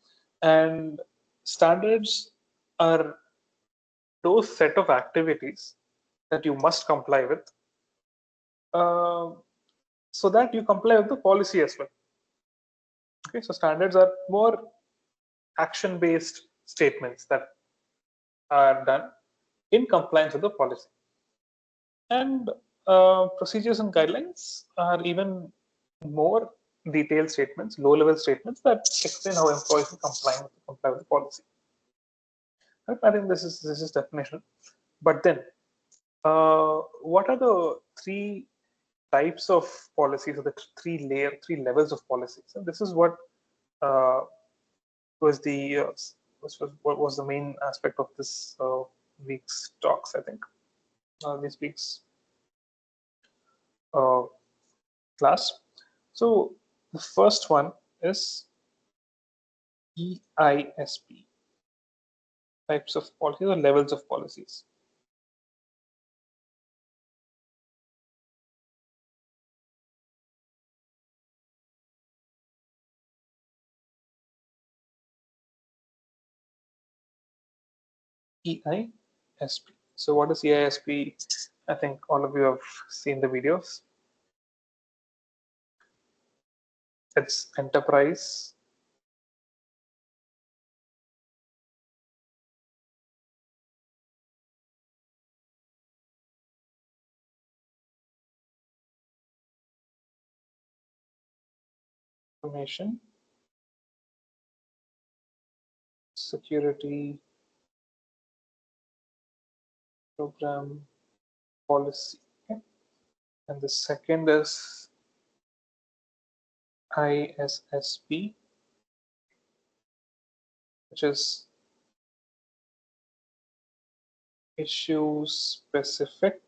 And standards are those set of activities that you must comply with uh, so that you comply with the policy as well. Okay, so standards are more action based statements that are done in compliance with the policy. And procedures and guidelines are even more detailed statements, low level statements that explain how employees will comply with the policy. Right? I think this is definition. But then, what are the three types of policies, or the three levels of policies? And this is what uh, was the what was the main aspect of this week's talks. I think this week's uh, class. So the first one is EISP, types of policies or levels of policies. EISP. So what is EISP? I think all of you have seen the videos. It's enterprise information security program policy. Okay? And the second is ISSP, which is issue specific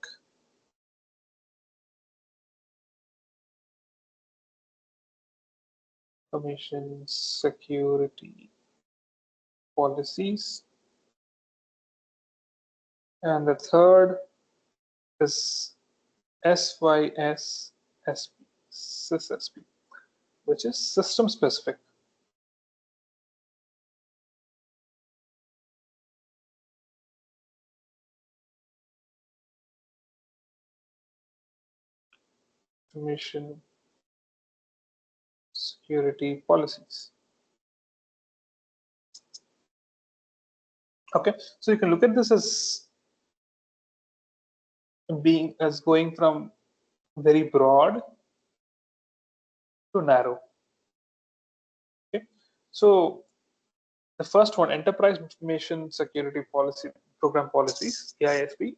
information security policies. And the third is SYSSP, which is system specific. Information security policies. Okay, so you can look at this as going from very broad to narrow. Okay, so the first one, Enterprise Information Security Policy Program Policies, EISP.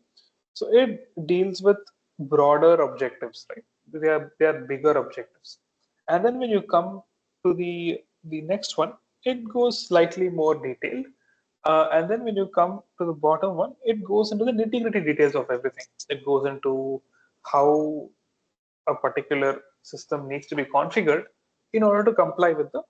So it deals with broader objectives, right? They are bigger objectives. And then when you come to the next one, it goes slightly more detailed. And then when you come to the bottom one, it goes into the nitty-gritty details of everything. It goes into how a particular system needs to be configured in order to comply with the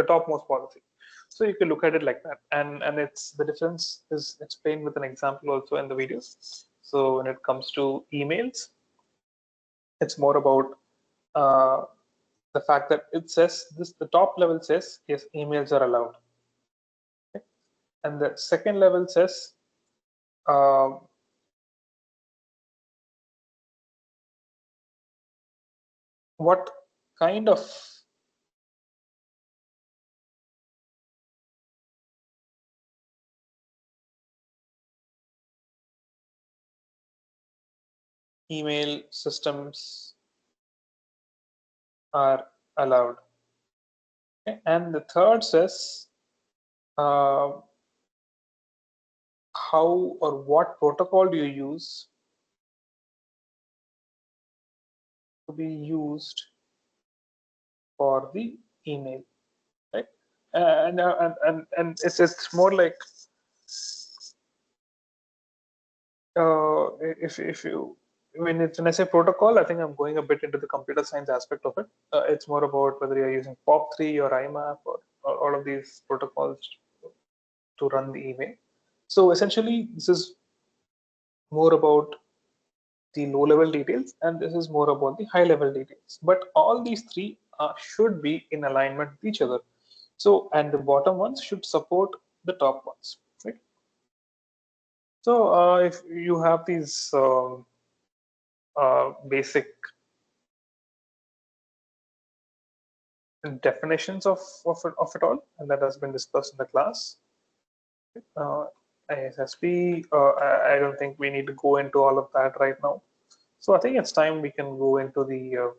topmost policy. So you can look at it like that, and it's the difference is explained with an example also in the videos. So when it comes to emails, it's more about the fact that it says this, the top level says yes, emails are allowed, okay? And the second level says uh, what kind of email systems are allowed. Okay? And the third says uh, how or what protocol do you use to be used for the email, right? And it's more like if you when I say protocol, I think I'm going a bit into the computer science aspect of it. It's more about whether you're using POP3 or IMAP or all of these protocols to run the email. So essentially, this is more about the low level details, and this is more about the high level details. But all these three should be in alignment with each other. So, and the bottom ones should support the top ones, right? So, if you have these basic definitions of it all, and that has been discussed in the class. Uh, ISSP, I don't think we need to go into all of that right now. So I think it's time we can go into the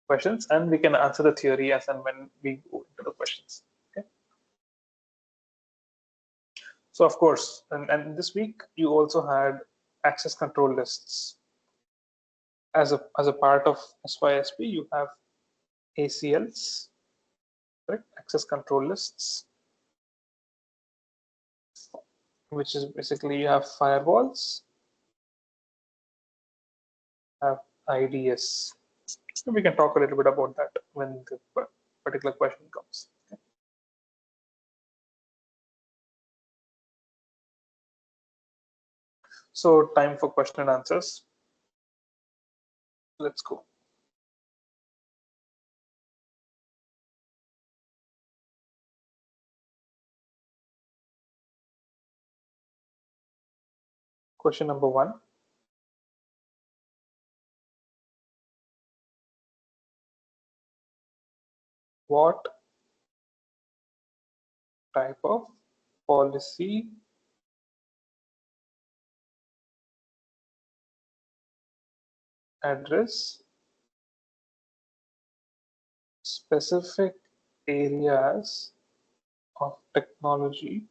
questions, and we can answer the theory as and when we go into the questions. Okay. So of course, and this week you also had access control lists as a part of SYSP. You have ACLs, correct? Access control lists, which is basically you have firewalls, have IDS. So we can talk a little bit about that when the particular question comes. Okay. So time for question and answers. Let's go. Question number 1. What type of policy address specific areas of technology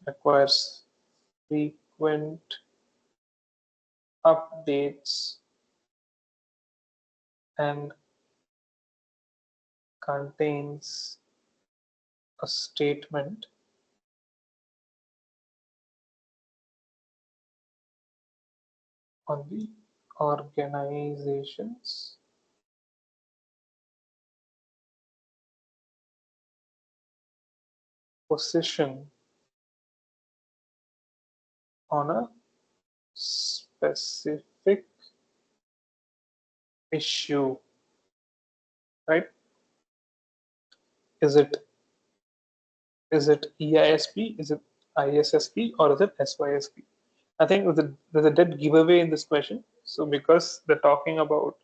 requires frequent updates and contains a statement on the organization's position on a specific issue, right? Is it EISP, is it ISSP, or is it SYSP? I think there's a dead giveaway in this question. So because they're talking about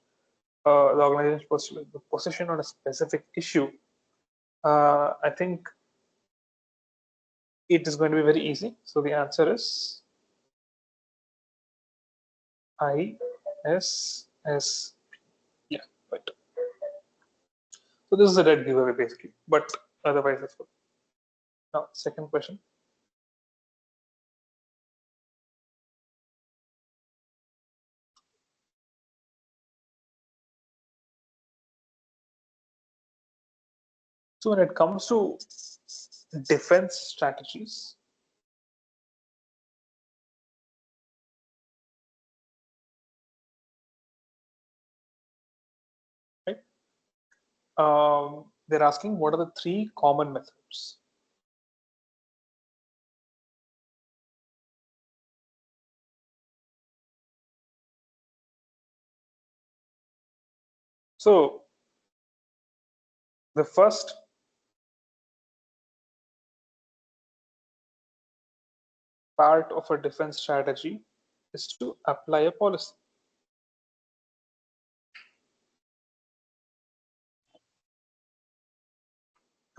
the organization's position on a specific issue, I think it is going to be very easy. So the answer is ISS. Yeah, right. So this is a dead giveaway basically, but otherwise that's good. Now, second question. So when it comes to defense strategies, right? They're asking what are the three common methods. So the first part of a defense strategy is to apply a policy.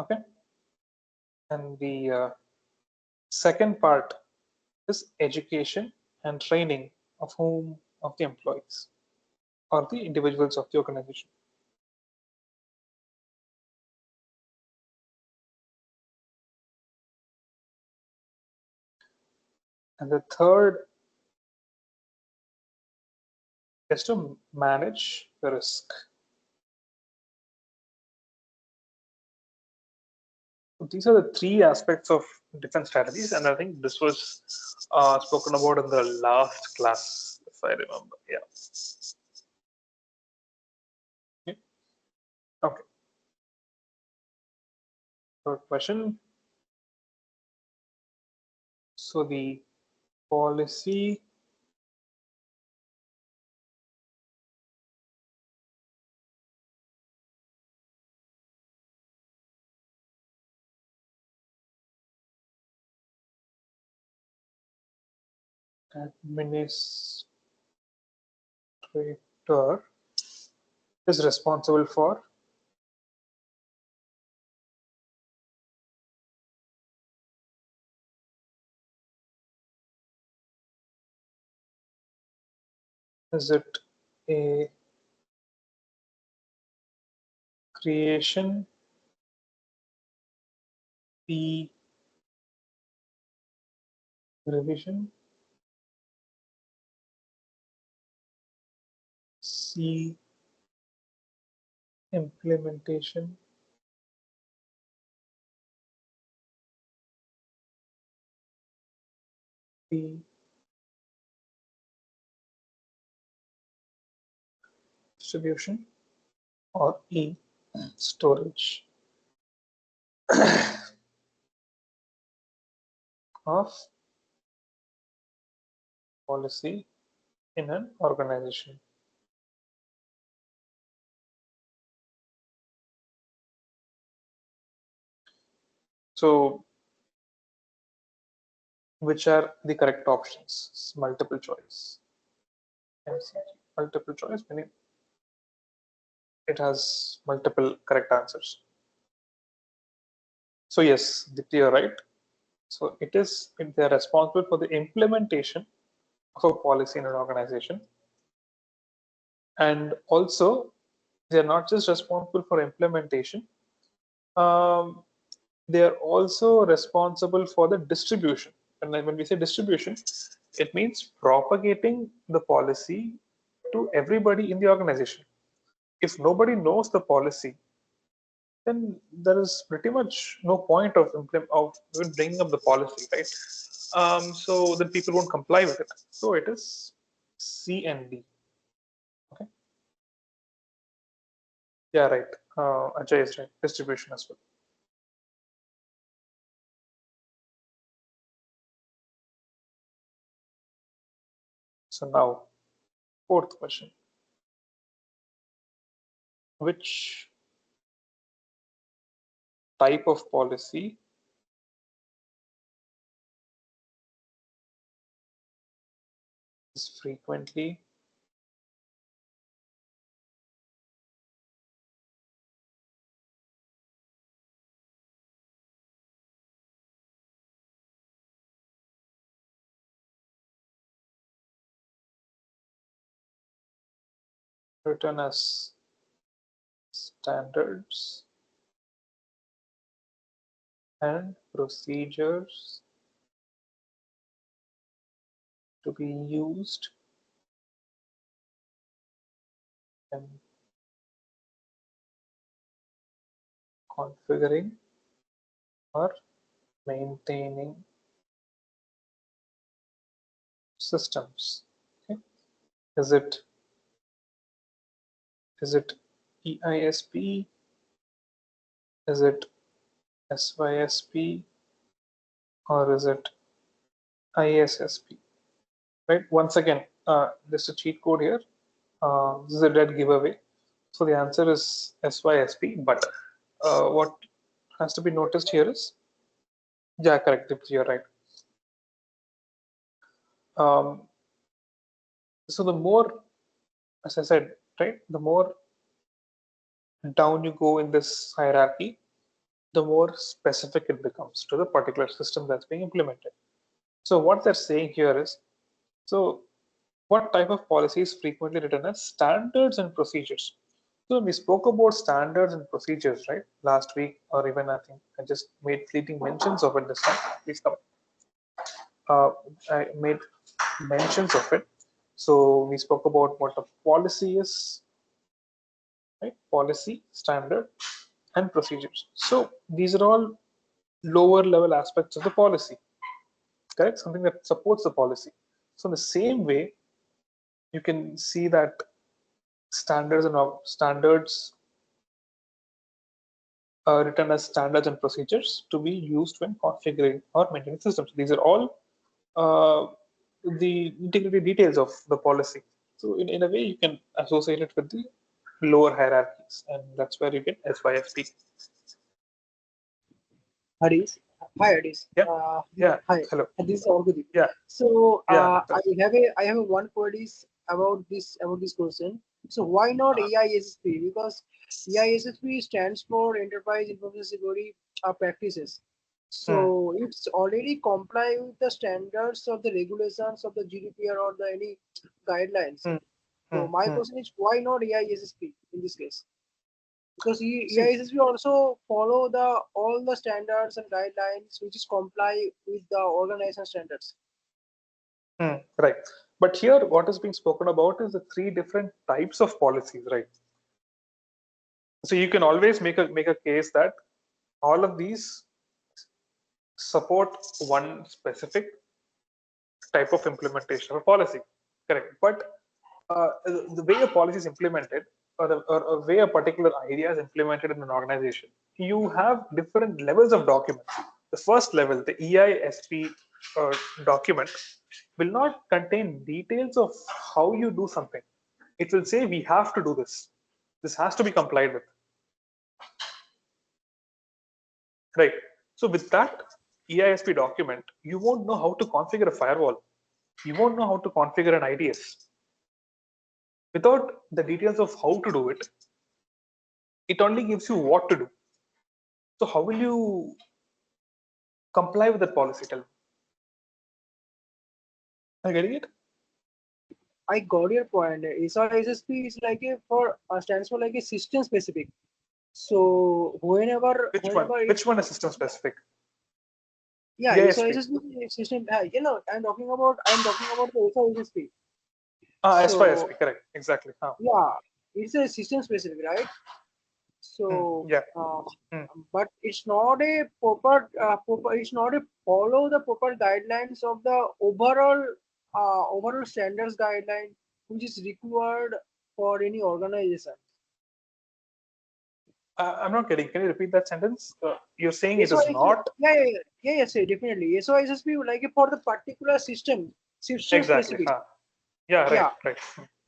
Okay. And the second part is education and training of the employees or the individuals of the organization. And the third is to manage the risk. So these are the three aspects of defense strategies, and I think this was spoken about in the last class, if I remember. Yeah. Okay. Third question. So the policy administrator is responsible for is it a creation, B revision, C implementation, D distribution, or E storage of policy in an organization. So which are the correct options? It's multiple choice. MCG. Multiple choice meaning it has multiple correct answers. So yes, Dipti, you're right. So they're responsible for the implementation of a policy in an organization. And also, they're not just responsible for implementation, um, they are also responsible for the distribution. And then when we say distribution, it means propagating the policy to everybody in the organization. If nobody knows the policy, then there is pretty much no point of even bringing up the policy, right? So then people won't comply with it. So it is C and D. Okay. Yeah, right. Ajay is right. Distribution as well. So now, fourth question. Which type of policy is frequently written as standards and procedures to be used in configuring or maintaining systems? Okay. Is it EISP? Is it SYSP? Or is it ISSP? Right. Once again, just a cheat code here. This is a dead giveaway. So the answer is SYSP. But what has to be noticed here is, yeah, correct. You're right. Um, so the more, as I said, right, the more down you go in this hierarchy, the more specific it becomes to the particular system that's being implemented. So what they're saying here is, so what type of policy is frequently written as standards and procedures? So we spoke about standards and procedures, right? Last week, or even I think I just made fleeting mentions of it this time. Please come. I made mentions of it. So we spoke about what a policy is, right? Policy, standard, and procedures. So these are all lower level aspects of the policy, correct? Something that supports the policy. So in the same way, you can see that standards are written as standards and procedures to be used when configuring or maintaining systems. These are all the integrity details of the policy. So in a way, you can associate it with the lower hierarchies, and that's where you get SYFP. Hadis. Hi, Hadis. Yeah, yeah. Hi. Hello. This is Orgudi. Yeah, So yeah. I have a one queries about this question. So why not AISSP? Because AISSP stands for Enterprise Information Security Practices. Hmm, So it's already comply with the standards of the regulations of the GDPR or the any guidelines. hmm, So hmm, my hmm. question is why not AISSP in this case? Because See, EISSP also follow the all the standards and guidelines which is comply with the organization standards. right. But here, what is being spoken about is the three different types of policies, right? So you can always make a case that all of these support one specific type of implementation of a policy, correct? But the way a policy is implemented, or a way a particular idea is implemented in an organization, you have different levels of documents. The first level, the EISP document, will not contain details of how you do something. It will say we have to do this. This has to be complied with, right? So with that EISP document, you won't know how to configure a firewall. You won't know how to configure an IDS. Without the details of how to do it, it only gives you what to do. So how will you comply with that policy? Tell me. Are you getting it? I got your point. SISSP is like a for stands for like a system specific. So whenever it, Which one is system specific? yeah, EISP. SISSP system. I'm talking about the SISSP. So SPSP, correct. Exactly. yeah, it's a system specific, right? So, Yeah. uh, Hmm. but it's not a proper. It's not a follow the proper guidelines of the overall standards guideline, which is required for any organization. I'm not getting. Can you repeat that sentence? You're saying it is SOIS, not yes, definitely. SOISSP like for the particular system exactly. specific. Yeah, right, Yeah, right.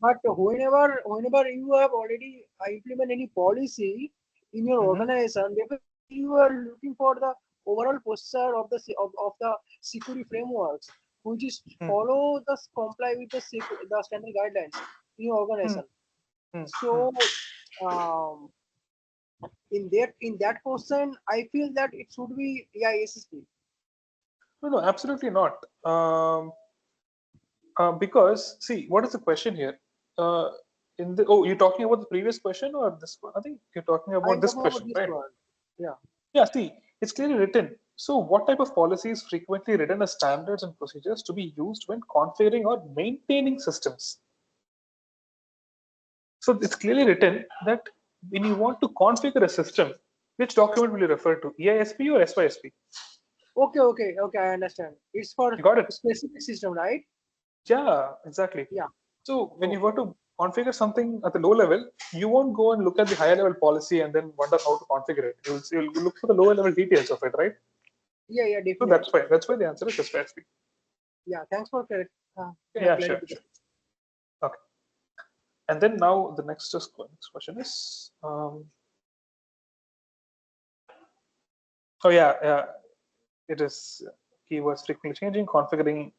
but whenever you have already implement any policy in your Mm-hmm. organization, definitely you are looking for the overall posture of of the security frameworks, which is follow the comply with the standard guidelines in your organization. So um, in that question, I feel that it should be AISSP. No, no, absolutely not. Because see, what is the question here? Uh, you're talking about the previous question or this one? I think you're talking I about am this talking about question, this right? one. Yeah. Yeah, see, it's clearly written. So, what type of policy is frequently written as standards and procedures to be used when configuring or maintaining systems? So, it's clearly written that when you want to configure a system, which document will you refer to? EISP or SYSP? Okay. I understand. It's for You got it? specific system, right? Yeah, exactly. Yeah. So, when you Okay. want to configure something at the low level, you won't go and look at the higher level policy and then wonder how to configure it. You'll look for the lower level details of it, right? Yeah, So definitely. that's why the answer is SYSP. Yeah, thanks for Yeah, sure, clarification. sure. Okay. And then now the next question is, oh yeah, it is keywords frequently changing, configuring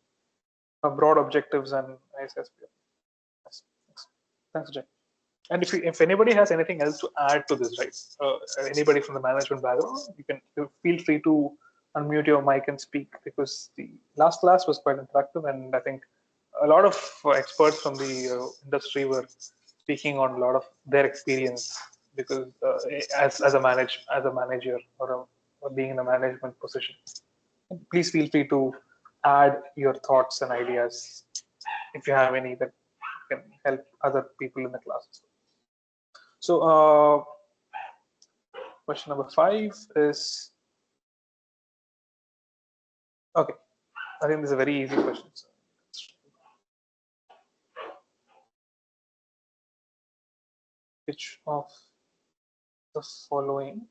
broad objectives and ISSP. Yes, thanks, Jay. And if anybody has anything else to add to this, right? Anybody from the management background, you feel free to unmute your mic and speak because the last class was quite interactive, and I think a lot of experts from the industry were speaking on a lot of their experience because as a manager or being in a management position. Please feel free to add your thoughts and ideas if you have any that can help other people in the class. So, question number 5 is okay. I think this is a very easy question. So, which of the following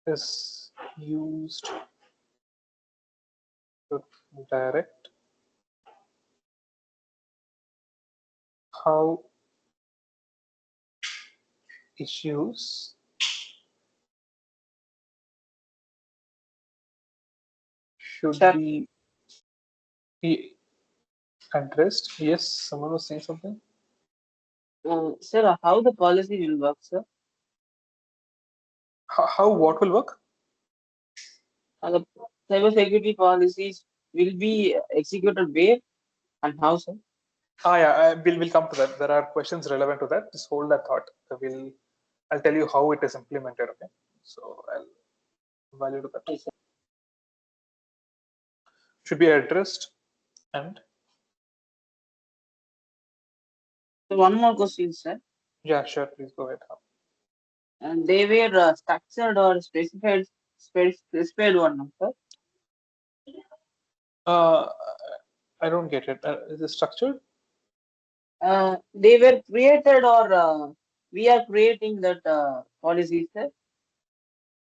is used to direct how issues should Sir, be addressed? Yes, someone was saying something. sir, how the policy will work, sir? How what will work? The cyber security policies will be executed where and how, sir? Yeah, we'll come to that. There are questions relevant to that. Just hold that thought. I'll tell you how it is implemented. Okay, so I'll value to that. Yes, sir. Should be addressed and So one more question, sir. yeah, sure. Please go ahead. And they were structured or specified one, no, sir. Uh, I don't get it. Is it structured? They were created or we are creating that policies, sir.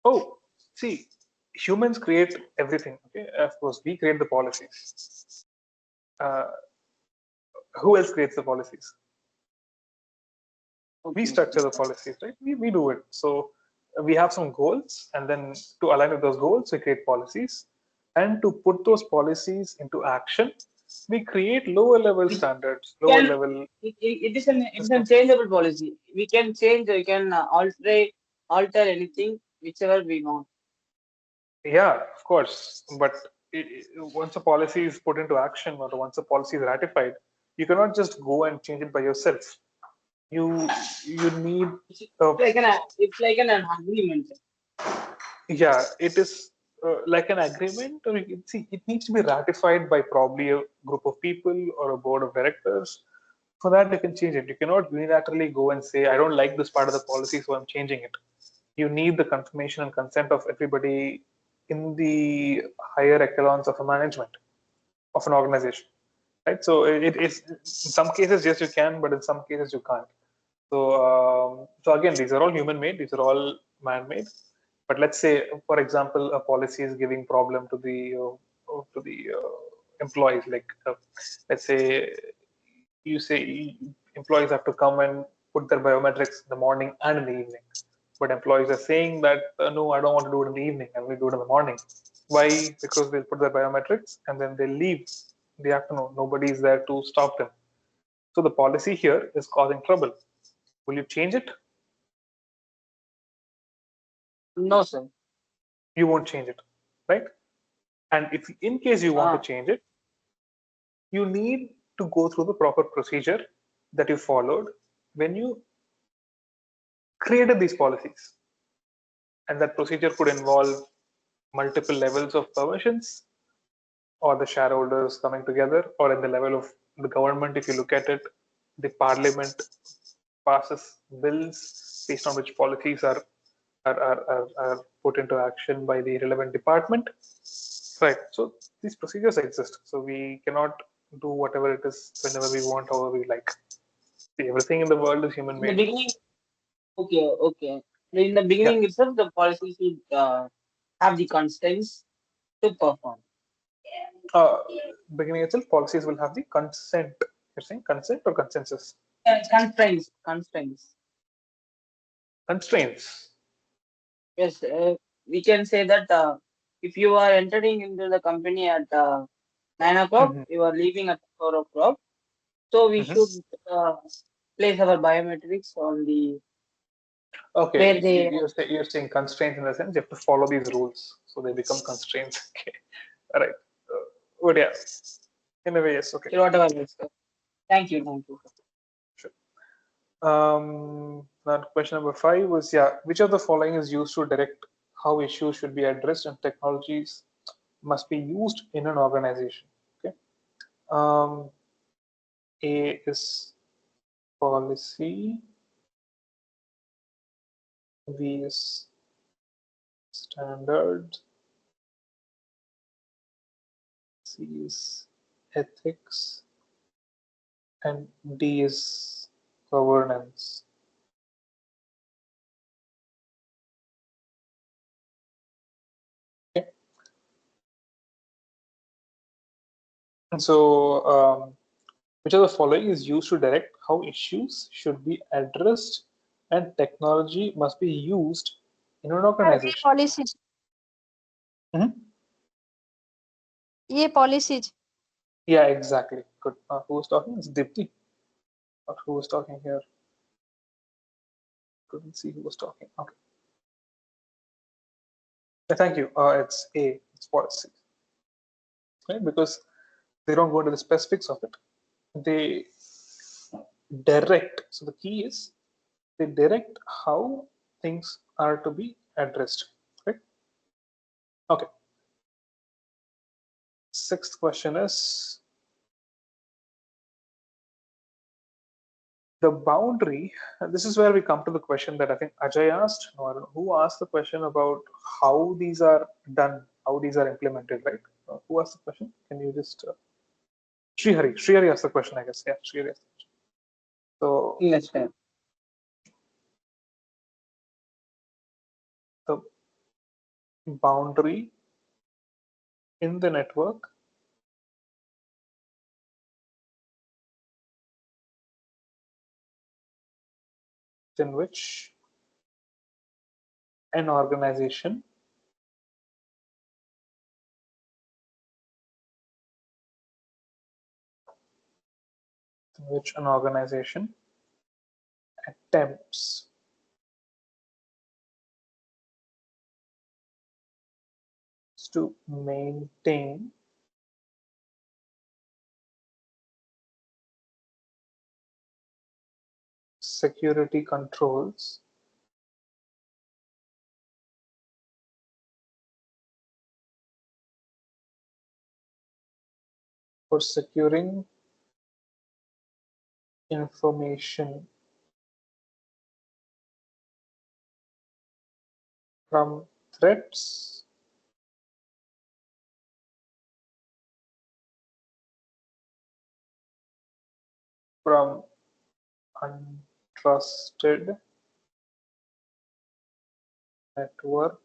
Oh, see, humans create everything. Okay, of course, we create the policies. Uh, who else creates the policies? We Okay. structure the policies, right? We do it. So we have some goals, and then to align with those goals, we create policies. And to put those policies into action, we create lower level It standards, lower can level it is an systems. changeable policy. We can change. We can alter anything whichever we want. Yeah, of course. But once a policy is put into action or once a policy is ratified, you cannot just go and change it by yourself. You need It's like an agreement. yeah, it is like an agreement, or you can see it needs to be ratified by probably a group of people or a board of directors. For that, you can change it. You cannot unilaterally go and say, I don't like this part of the policy, so I'm changing it. You need the confirmation and consent of everybody in the higher echelons of a management of an organization, right? So it is in some cases yes you can, but in some cases you can't. So again, these are all human made, these are all man made. But let's say, for example, a policy is giving problem to the employees. Like let's say you say employees have to come and put their biometrics in the morning and in the evening. But employees are saying that no, I don't want to do it in the evening. I'm going to do it in the morning. Why? Because they'll put their biometrics and then they leave in the afternoon. Nobody is there to stop them. So the policy here is causing trouble. Will you change it? No, sir. You won't change it, right? And if in case you want to change it, you need to go through the proper procedure that you followed when you created these policies. And that procedure could involve multiple levels of permissions, or the shareholders coming together, or in the level of the government. If you look at it, the parliament passes bills based on which policies are put into action by the relevant department. Right. So these procedures exist. So we cannot do whatever it is whenever we want, however we like. See, everything in the world is human In the made. beginning, okay. In the Yeah. beginning itself, the policy should have the constraints to perform. Uh, Beginning itself, policies will have the consent. You're saying consent or consensus? Constraints. Constraints. Yes, we can say that if you are entering into the company at 9 o'clock, Mm-hmm. you are leaving at 4 o'clock. So we Mm-hmm. should place our biometrics on the where Okay, they. you're saying constraints in the sense you have to follow these rules, so they become constraints. Okay, all right. But yeah, in a way, yes. Okay, Whatever it is. Thank you. sure. Now question number 5 was, yeah, which of the following is used to direct how issues should be addressed and technologies must be used in an organization? Okay. Um, A is policy. B is standard. C is ethics. And D is governance. Okay. And so, which of the following is used to direct how issues should be addressed and technology must be used in an organization? Policies Mhm. ये policies Yeah, exactly. Good. Who was talking? It's Dipti. Or who was talking here? Couldn't see who was talking. Okay. Thank you. It's A. It's policy. Right? Because they don't go into the specifics of it. They direct. So the key is they direct how things are to be addressed. Right? Okay. Sixth question is the boundary. This is where we come to the question that I think Ajay asked, or I don't know who asked the question about how these are done, how these are implemented, right? Who asked the question? Can you just Srihari asked the question, I guess. Yeah, Srihari asked the question. So Yes, sir. the boundary in the network in which an organization attempts is to maintain security controls for securing information from threats from untrusted network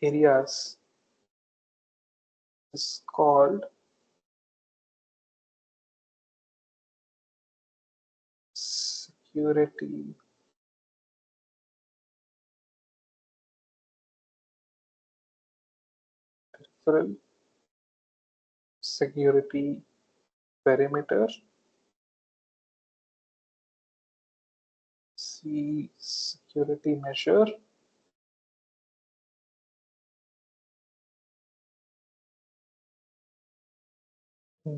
areas is called security peripheral, security perimeter, C security measure,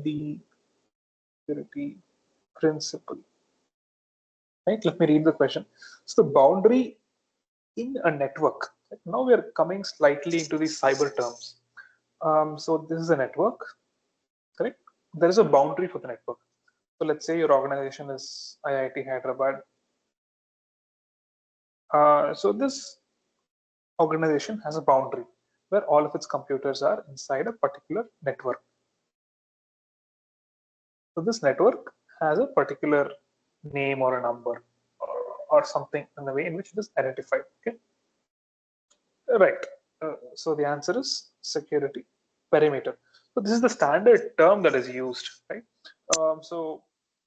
D security principle. Right? Let me read the question. So the boundary in a network. Now we are coming slightly into the cyber terms. So this is a network, correct? There is a boundary for the network. So let's say your organization is IIT Hyderabad. So this organization has a boundary where all of its computers are inside a particular network. So this network has a particular name or a number or something in the way in which it is identified. Okay, right. So the answer is security perimeter. So this is the standard term that is used, right? So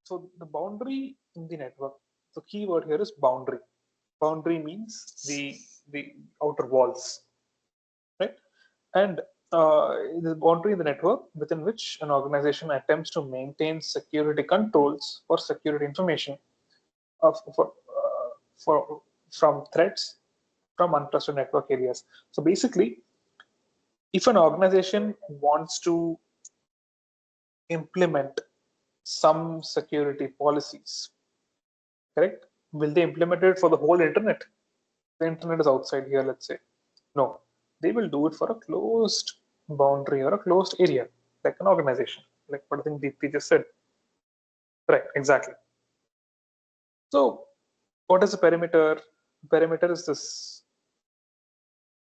the boundary in the network. The key word here is boundary. Boundary means the outer walls, right? And the boundary in the network within which an organization attempts to maintain security controls for security information of, for from threats from untrusted network areas. So basically, if an organization wants to implement some security policies, correct? Will they implement it for the whole internet? The internet is outside here, let's say. No, they will do it for a closed boundary or a closed area, like an organization, like what I think Deepthi just said. Right, exactly. So, what is the perimeter? Perimeter is this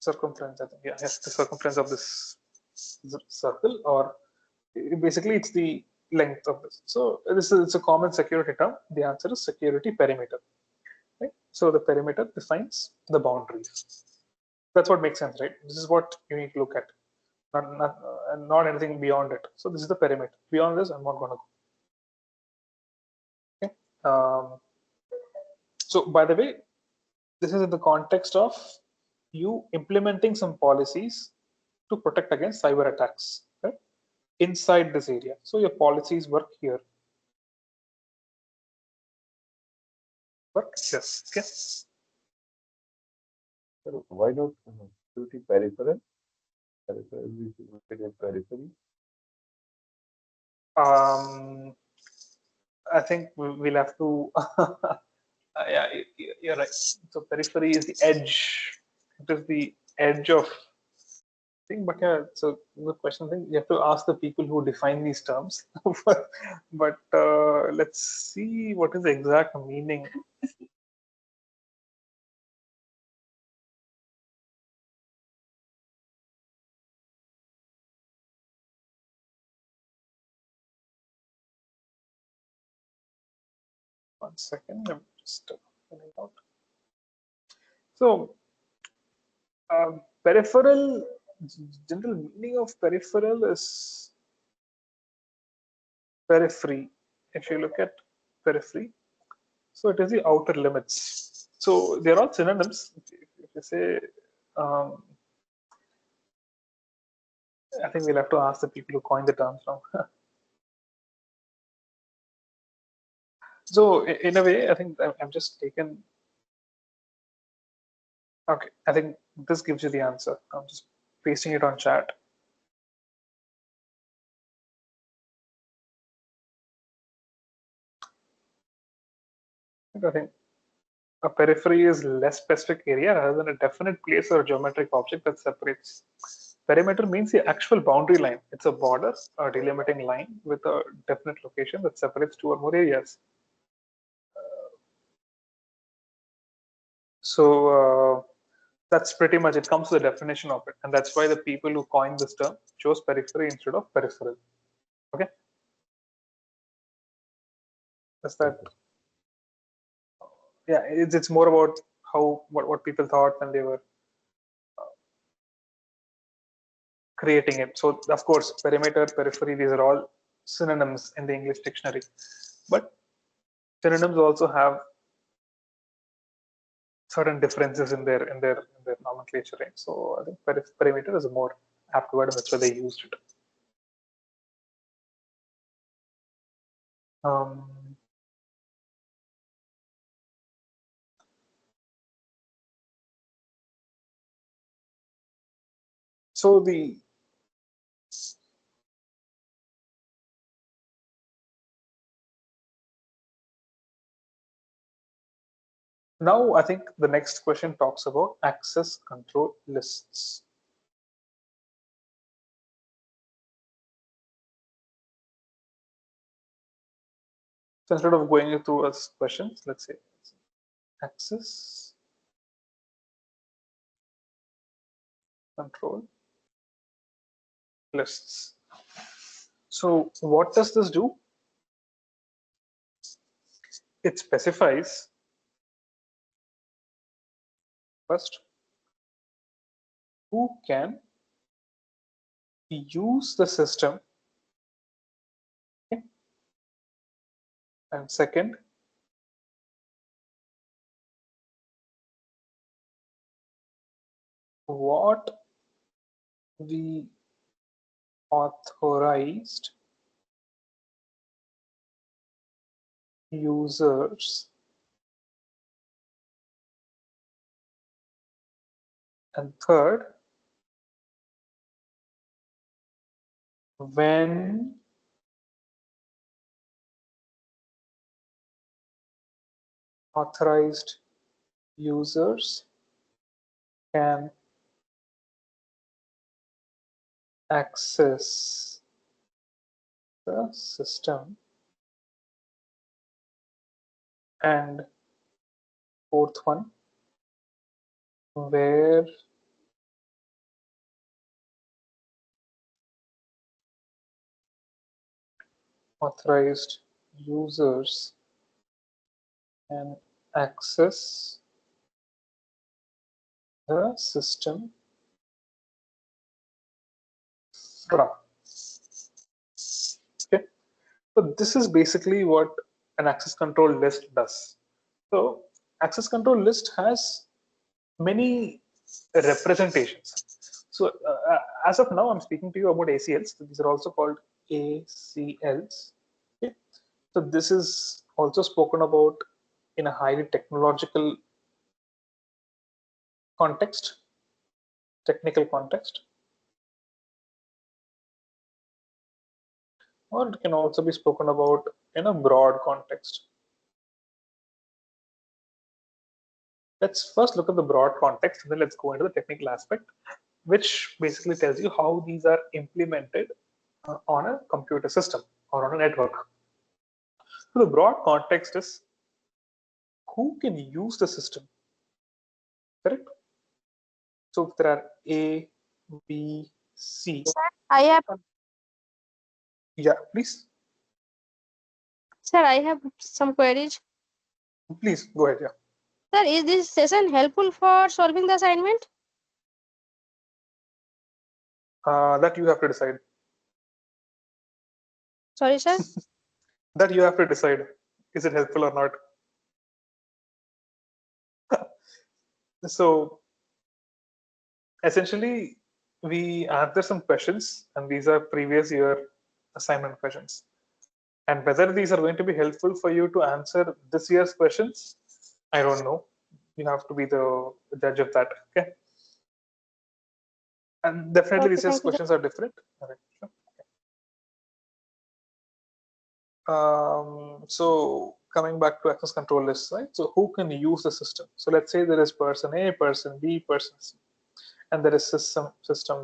circumference, I think. Yeah, yes, the circumference of this circle, or basically it's the length of this. So, this is it's a common security term. The answer is security perimeter. Right? So, the perimeter defines the boundaries. That's what makes sense, right? This is what you need to look at. Not anything beyond it. So this is the perimeter. Beyond this, I'm not going to go. Okay. So by the way, this is in the context of you implementing some policies to protect against cyber attacks, right? Inside this area. So your policies work here. Work here. Okay. So why not security peripheral? Peripheral is located in periphery. I think we'll have to. Yeah, you're right. So periphery is the edge. It is the edge of thing. But yeah, so the question thing you have to ask the people who define these terms. But let's see what is the exact meaning. One second, I'm just filling out. So peripheral, general meaning of peripheral is periphery. If you look at periphery, so it is the outer limits. So they're all synonyms. If you say, I think we'll have to ask the people who coined the terms now. So in a way, I think I'm just taken Okay, I think this gives you the answer. I'm just pasting it on chat. I think a periphery is less specific area rather than a definite place or geometric object that separates. Perimeter means the actual boundary line. It's a border, a delimiting line with a definite location that separates two or more areas. So that's pretty much it. Comes to the definition of it, and that's why the people who coined this term chose periphery instead of peripheral. Okay, that's that. Yeah, it's more about how what people thought when they were creating it. So of course, perimeter, periphery, these are all synonyms in the English dictionary, but synonyms also have certain differences in their nomenclature, right? So I think perimeter is a more apt word, and that's why they used it. Um, so the now I think the next question talks about access control lists. So instead of going through as questions, let's say access control lists. So what does this do? It specifies first who can use the system, okay? And second, what the authorized users, and third, when authorized users can access the system, and fourth one, where authorized users can access the system from. Okay, so this is basically what an access control list does. So access control list has many representations. So as of now, I'm speaking to you about ACLs. These are also called ACLs. Okay, so this is also spoken about in a highly technological context, technical context, or it can also be spoken about in a broad context. Let's first look at the broad context, and then let's go into the technical aspect, which basically tells you how these are implemented on a computer system or on a network. So the broad context is who can use the system, correct? So if there are A, B, C. Sir, I have Yeah, please, sir, I have some queries. please go ahead. Yeah. Sir, is this session helpful for solving the assignment? That you have to decide. Sorry, sir. That you have to decide. Is it helpful or not? So essentially, we answer some questions, and these are previous year assignment questions. And whether these are going to be helpful for you to answer this year's questions, I don't know. you have to be the judge of that. Okay. And definitely Okay, these thank you, sir. questions are different. Okay, sure. So coming back to access control lists, right? So who can use the system? So let's say there is person A, person B, person C, and there is system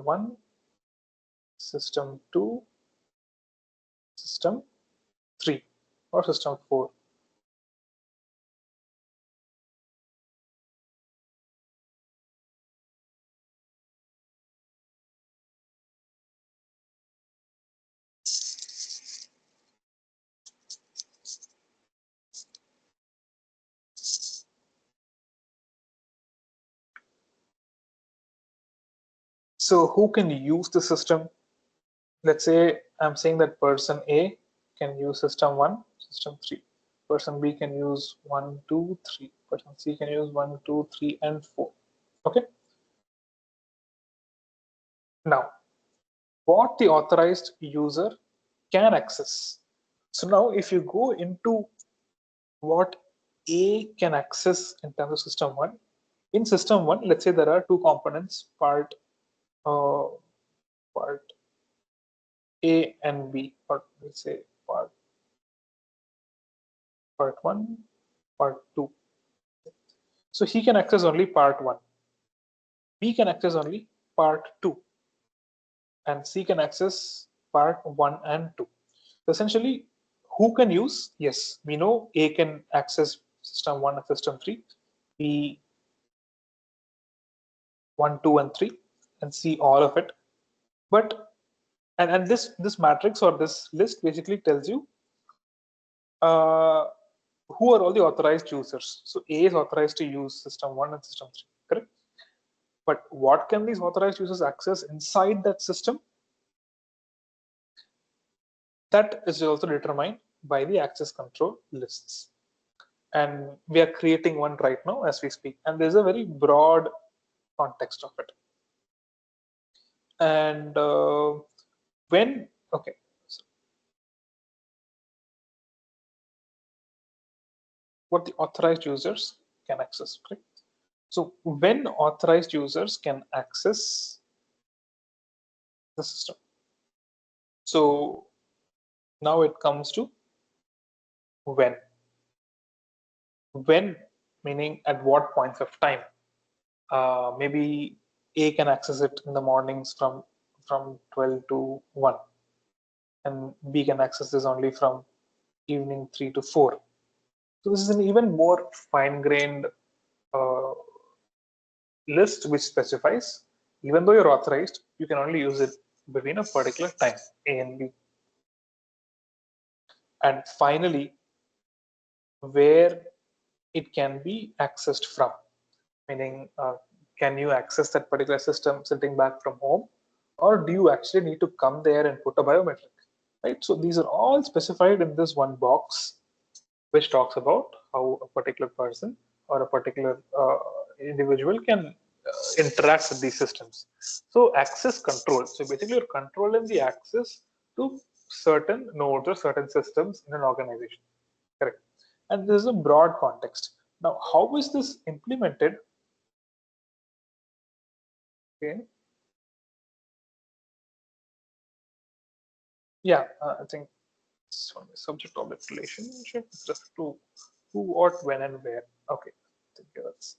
1, system 2, system 3, or system 4. So who can use the system? Let's say I'm saying that person A can use system 1, system 3. Person B can use 1, 2, 3. Person C can use 1, 2, 3, and 4. Okay. Now, what the authorized user can access. So now if you go into what A can access in terms of system 1, in system 1, let's say there are two components, uh, part A and B, or let's say part 1, part 2. So he can access only part 1. B can access only part 2, and C can access part 1 and 2. So essentially, who can use? Yes, we know A can access system 1 and system 3, B 1, 2, and 3, and see all of it. But and this matrix or this list basically tells you who are all the authorized users. So A is authorized to use system 1 and system 3, correct? But what can these authorized users access inside that system? That is also determined by the access control lists. And we are creating one right now as we speak. And there's a very broad context of it. And okay, so what the authorized users can access, right? So when authorized users can access the system. So now it comes to when. When meaning at what points of time. Maybe A can access it in the mornings from 12 to 1, and B can access this only from evening 3 to 4. So this is an even more fine-grained uh, list which specifies, even though you're authorized, you can only use it between a particular time, A and B. And finally, where it can be accessed from, meaning can you access that particular system sitting back from home, or do you actually need to come there and put a biometric, right? So these are all specified in this one box, which talks about how a particular person or a particular individual can interact with these systems. So access control. So basically, you're controlling the access to certain nodes or certain systems in an organization. Correct. And this is a broad context. Now, how is this implemented? Okay. Yeah, I think it's on the subject object relationship with respect to who, what, when, and where. Okay. I think that's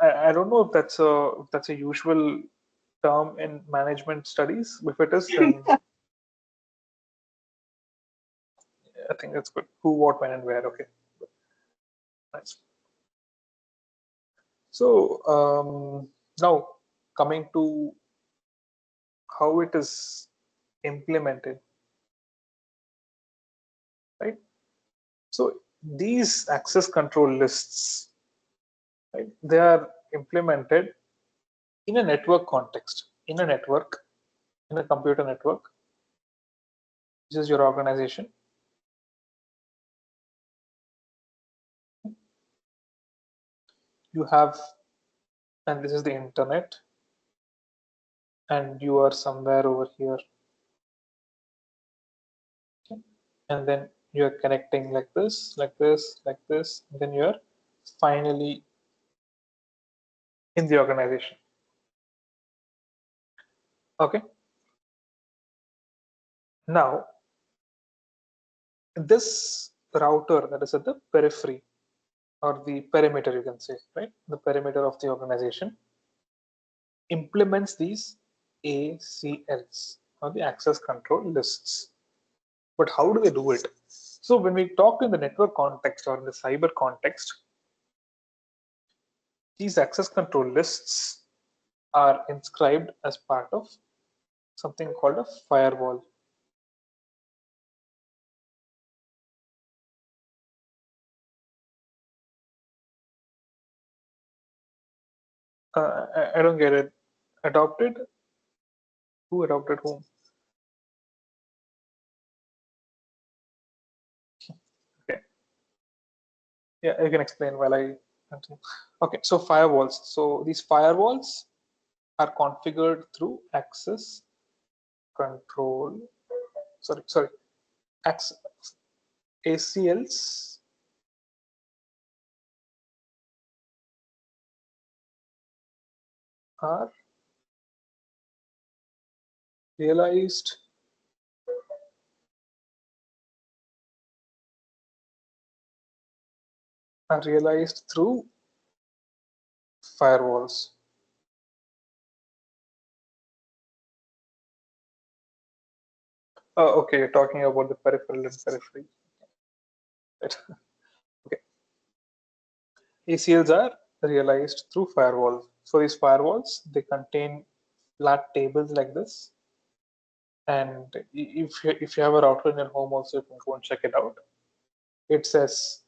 I don't know if that's a usual term in management studies. If it is, then I think that's good. Who, what, when, and where. Okay, nice. So now coming to how it is implemented, right? So these access control lists, right? They are implemented in a network context, in a network, in a computer network. This is your organization. You have, and this is the internet, and you are somewhere over here. Okay. And then you're connecting like this, like this, like this, and then you're finally in the organization. Okay. Now, this router that is at the periphery or the perimeter, you can say, right? The perimeter of the organization implements these ACLs or the access control lists. But how do they do it? So when we talk in the network context or in the cyber context, these access control lists are inscribed as part of something called a firewall. I don't get it. Adopted? Who adopted whom? Okay. Yeah, you can explain while I continue. Okay, so firewalls. So these firewalls are configured through access control. Sorry. Access, ACLs are realized through firewalls. Okay, you're talking about the peripheral and periphery. Right. Okay. ACLs are realized through firewalls. So these firewalls, they contain flat tables like this. And if you have a router in your home also, you can go and check it out. It says,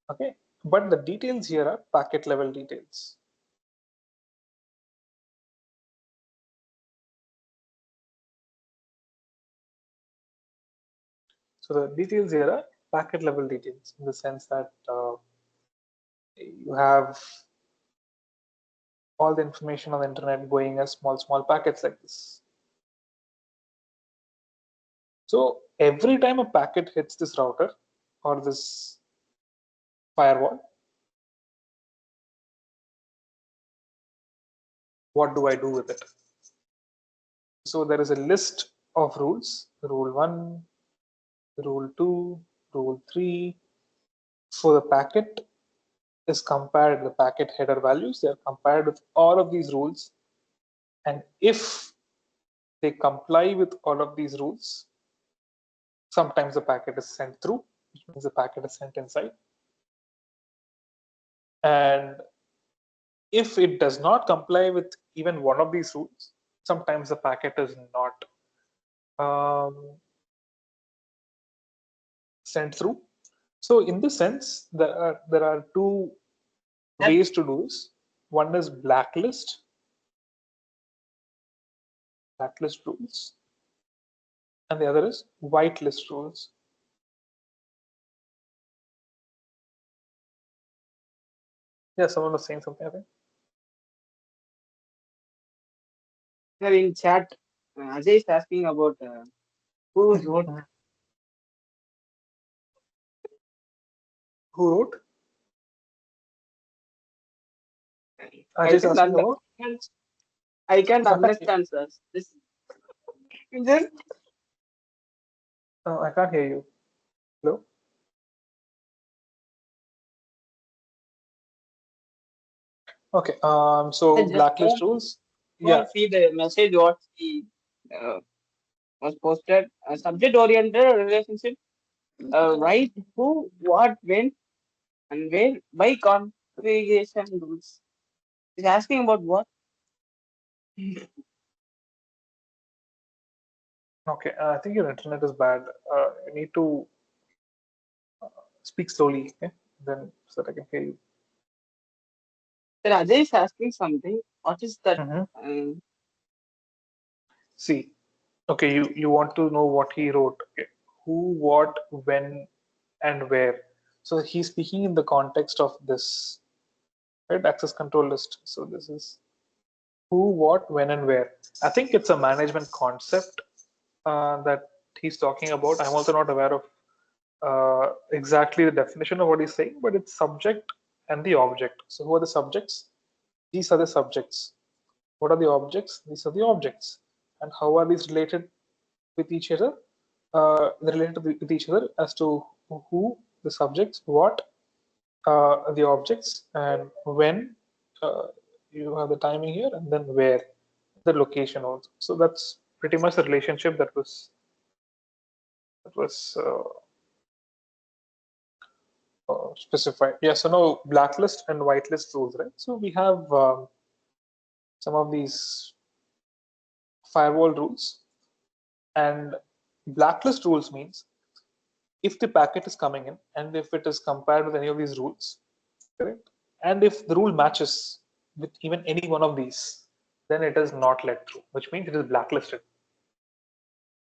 okay, but the details here are packet level details. So the details here are packet level details in the sense that you have all the information on the internet going as small packets like this. So every time a packet hits this router or this firewall, what do I do with it? So there is a list of rules: rule 1, rule 2, rule 3. So the packet is compared, the packet header values, they are compared with all of these rules. And if they comply with all of these rules, sometimes the packet is sent through, which means the packet is sent inside. And if it does not comply with even one of these rules, sometimes the packet is not sent through. So in this sense, there are two ways to do this. One is blacklist rules, and the other is whitelist rules. Yeah, someone was saying something, I think. Sir, in chat, Ajay is asking about who wrote. Who wrote? I Ajay is can't asking about? understand. I can't understand, sir. This just I can't hear you. Hello? Okay, so just blacklist rules. go Yeah, and see the message what he uh, was posted. Subject oriented relationship. Right? Who, what, when, and where by configuration rules. He's asking about what? okay. I think your internet is bad. You need to speak slowly, okay? Then so that I can hear you. Sir, Ajay is asking something. What is that? Mhm. Um, See, okay, you want to know what he wrote. Okay. Who, what, when, and where. So he's speaking in the context of this, right? Access control list. So this is who, what, when, and where. I think it's a management concept that he's talking about. I'm also not aware of exactly the definition of what he's saying, but it's subject and the object. So who are the subjects? These are the subjects. What are the objects? These are the objects. And how are these related with each other? They're related with each other as to who, the subjects, what, the objects, and when. You have the timing here, and then where, the location also. So that's pretty much the relationship that was specified. Yeah. So now blacklist and whitelist rules, right? So we have some of these firewall rules, and blacklist rules means if the packet is coming in and if it is compared with any of these rules, correct, and if the rule matches with even any one of these, then it is not let through, which means it is blacklisted.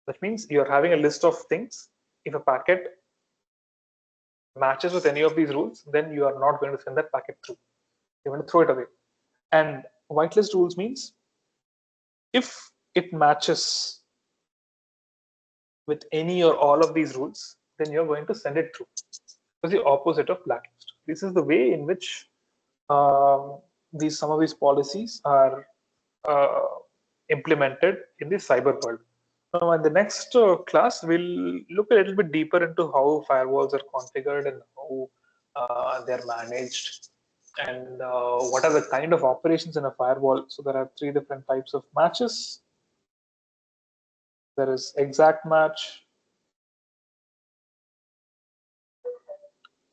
Which means you're having a list of things. If a packet matches with any of these rules, then you are not going to send that packet through. You're going to throw it away. And whitelist rules means if it matches with any or all of these rules, then you're going to send it through. It's the opposite of blacklist. This is the way in which some of these policies are uh, implemented in the cyber world. Now, in the next class, we'll look a little bit deeper into how firewalls are configured and how they're managed, and what are the kind of operations in a firewall. So there are 3 different types of matches. There is exact match,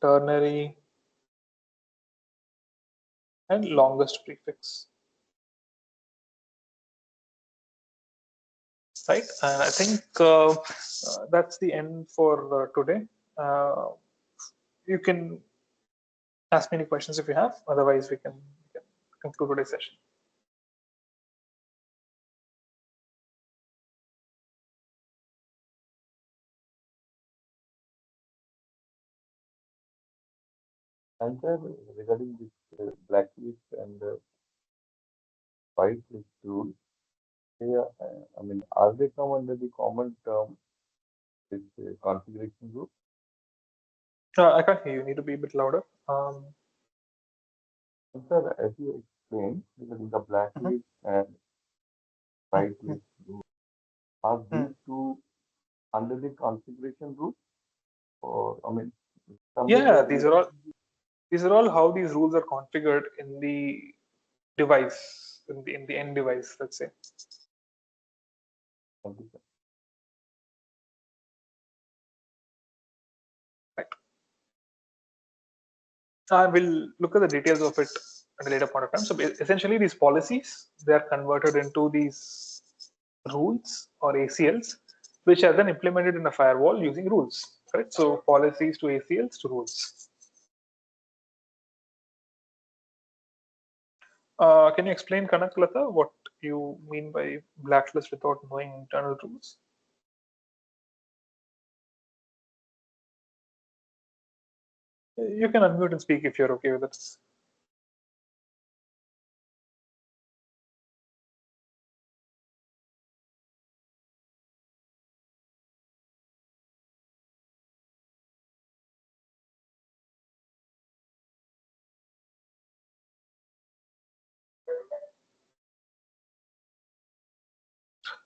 ternary, and longest prefix. Right, and I think that's the end for today. You can ask me any questions if you have. Otherwise, we can conclude today's session. And sir, regarding this blacklist and whitelist rule, yeah, I mean, are they come under the common term, this configuration group? I can't hear you. You need to be a bit louder. And sir, as you explained, regarding the blacklist and whitelist rule, are these two under the configuration group? Or, I mean, Yeah, somewhere these are all how these rules are configured in the device, in the end device, let's say. Right. I will look at the details of it at a later point of time. So essentially, these policies, they are converted into these rules or ACLs, which are then implemented in a firewall using rules. Right. So policies to ACLs to rules. Can you explain, Kanaklata, what you mean by blacklist without knowing internal rules? You can unmute and speak if you're okay with it.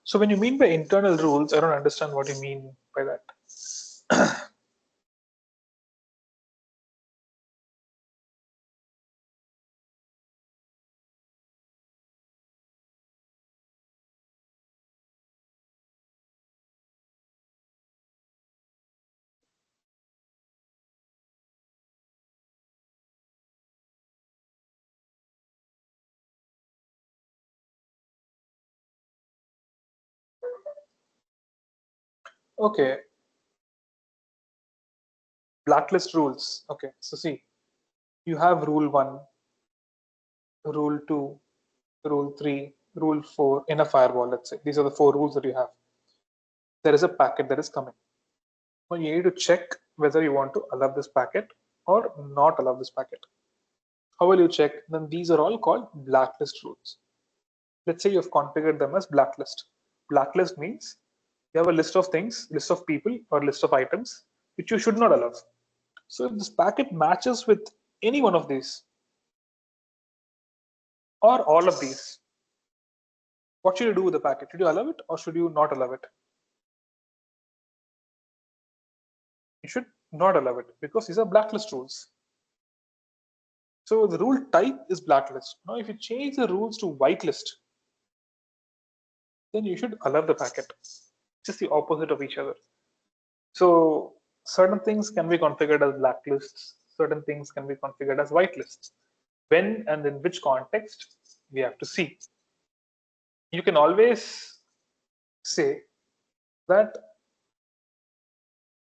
So when you mean by internal rules, I don't understand what you mean by that. Okay, blacklist rules. Okay, so see, you have rule 1, rule 2, rule 3, rule 4 in a firewall, let's say. These are the 4 rules that you have. There is a packet that is coming. Now you need to check whether you want to allow this packet or not allow this packet. How will you check? Then these are all called blacklist rules. Let's say you've configured them as blacklist. Blacklist means you have a list of things, list of people, or list of items which you should not allow. So if this packet matches with any one of these or all of these, what should you do with the packet? Should you allow it or should you not allow it? You should not allow it because these are blacklist rules. So the rule type is blacklist. Now, if you change the rules to whitelist, then you should allow the packet. Just the opposite of each other. So certain things can be configured as blacklists, certain things can be configured as whitelists. When and in which context, we have to see. You can always say that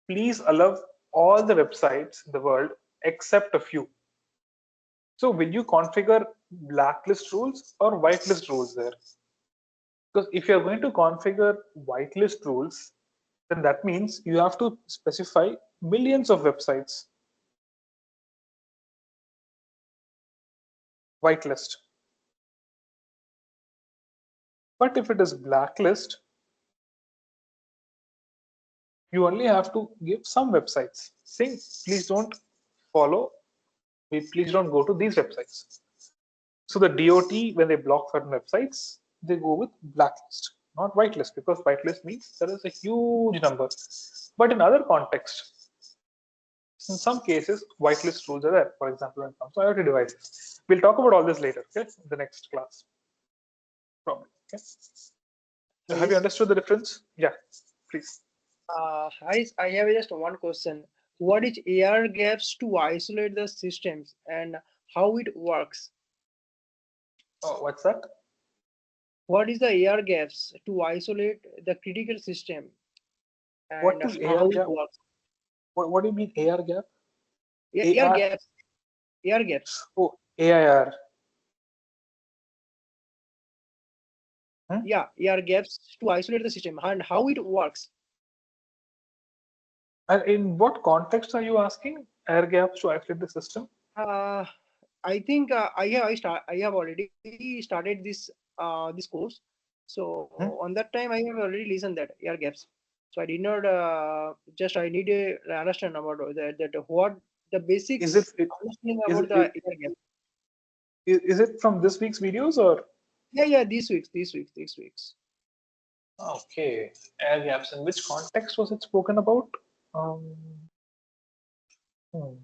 please allow all the websites in the world except a few. So will you configure blacklist rules or whitelist rules there? Because if you're going to configure whitelist rules, then that means you have to specify millions of websites. Whitelist. But if it is blacklist, you only have to give some websites saying, please don't follow, please don't go to these websites. So the DOT, when they block certain websites, they go with blacklist, not whitelist, because whitelist means there is a huge number. But in other contexts, in some cases, whitelist rules are there. For example, when it comes to IoT devices. We'll talk about all this later, okay, in the next class. Probably. Okay. Have you understood the difference? Yeah, please. I have just one question. What is air gaps to isolate the systems and how it works? Oh, what's that? What is the air gaps to isolate the critical system What and is how AR it gap? works? What do you mean AR gap? Air AR? gaps. Air gaps. Oh, AIR. Hmm? Yeah, air gaps to isolate the system and how it works. And in what context are you asking air gaps to isolate the system? I think I have already started this course. So on that time I have already listened that air gaps. So I did not just I need to understand about that what the Is basics it understanding is about the it, air gap. is it from this week's videos or? Yeah, these weeks. Okay, air gaps. In which context was it spoken about? Um, hmm.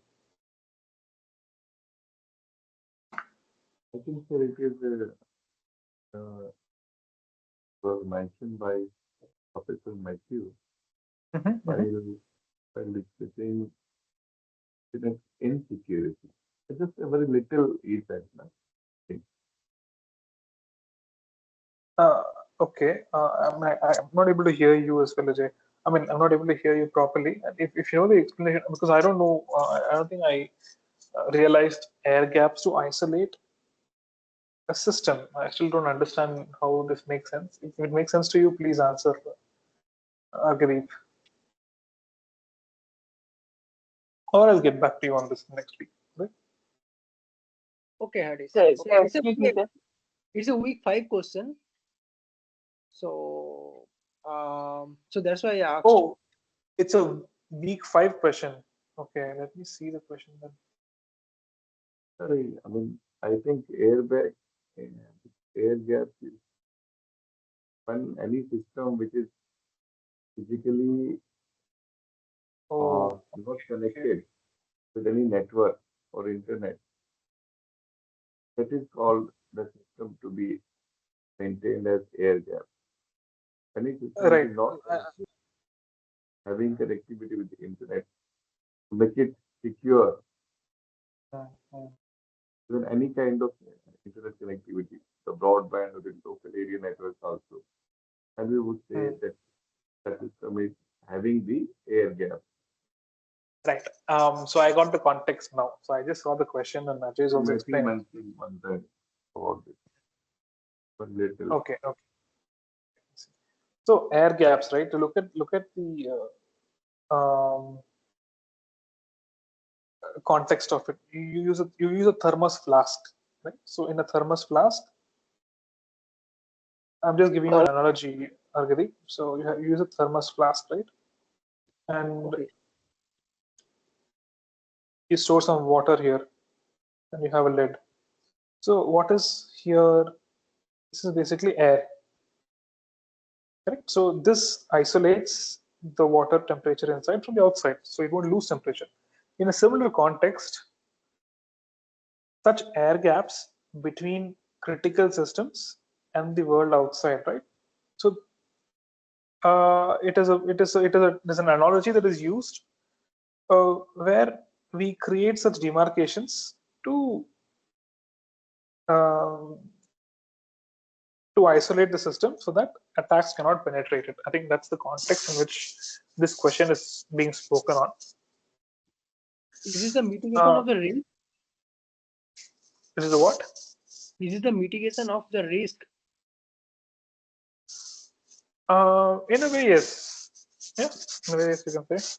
I think, sir, it is was mentioned by Professor Matthew while discussing student insecurity. It's just a very little effect. No? Uh, okay, I'm not able to hear you as well, Ajay. I mean, I'm not able to hear you properly. And if you know the explanation, because I don't know, I don't think I realized air gaps to isolate a system. I still don't understand how this makes sense. If it makes sense to you, please answer, Gadeep. Or I'll get back to you on this next week. Right? Okay, Hadis. Sir, Okay, excuse me, sir. it's a week 5 question. So so that's why I asked. Oh, it's a week 5 question. Okay, let me see the question then. Sorry, I mean, I think airbag, air gap is when any system which is physically Oh, not okay. connected with any network or internet, that is called the system to be maintained as air gap. Any system which Right. is not connected, having connectivity with the internet, to make it secure, Mm. then any kind of internet connectivity, the broadband or the local area networks also. And we would say Mm. that that system is having the air gap. Right. So I got the context now. So I just saw the question and Ajay is also Matthew explaining. mentioned one time about this, one little. Okay. Okay. So air gaps, right? To look at the context of it, you use a thermos flask, right? So in a thermos flask, I'm just giving you an analogy, Argadi. So you use a thermos flask, right? And Okay. you store some water here. and you have a lid. So what is here? This is basically air, correct? So this isolates the water temperature inside from the outside, so it won't lose temperature. In a similar context, such air gaps between critical systems and the world outside, right? So there's an analogy that is used where we create such demarcations to um, to isolate the system so that attacks cannot penetrate it. I think that's the context in which this question is being spoken on. This is the mitigation Uh, of the risk. this is a what? This is the mitigation of the risk. In a way, yes. Yeah, in a way, yes, you can say.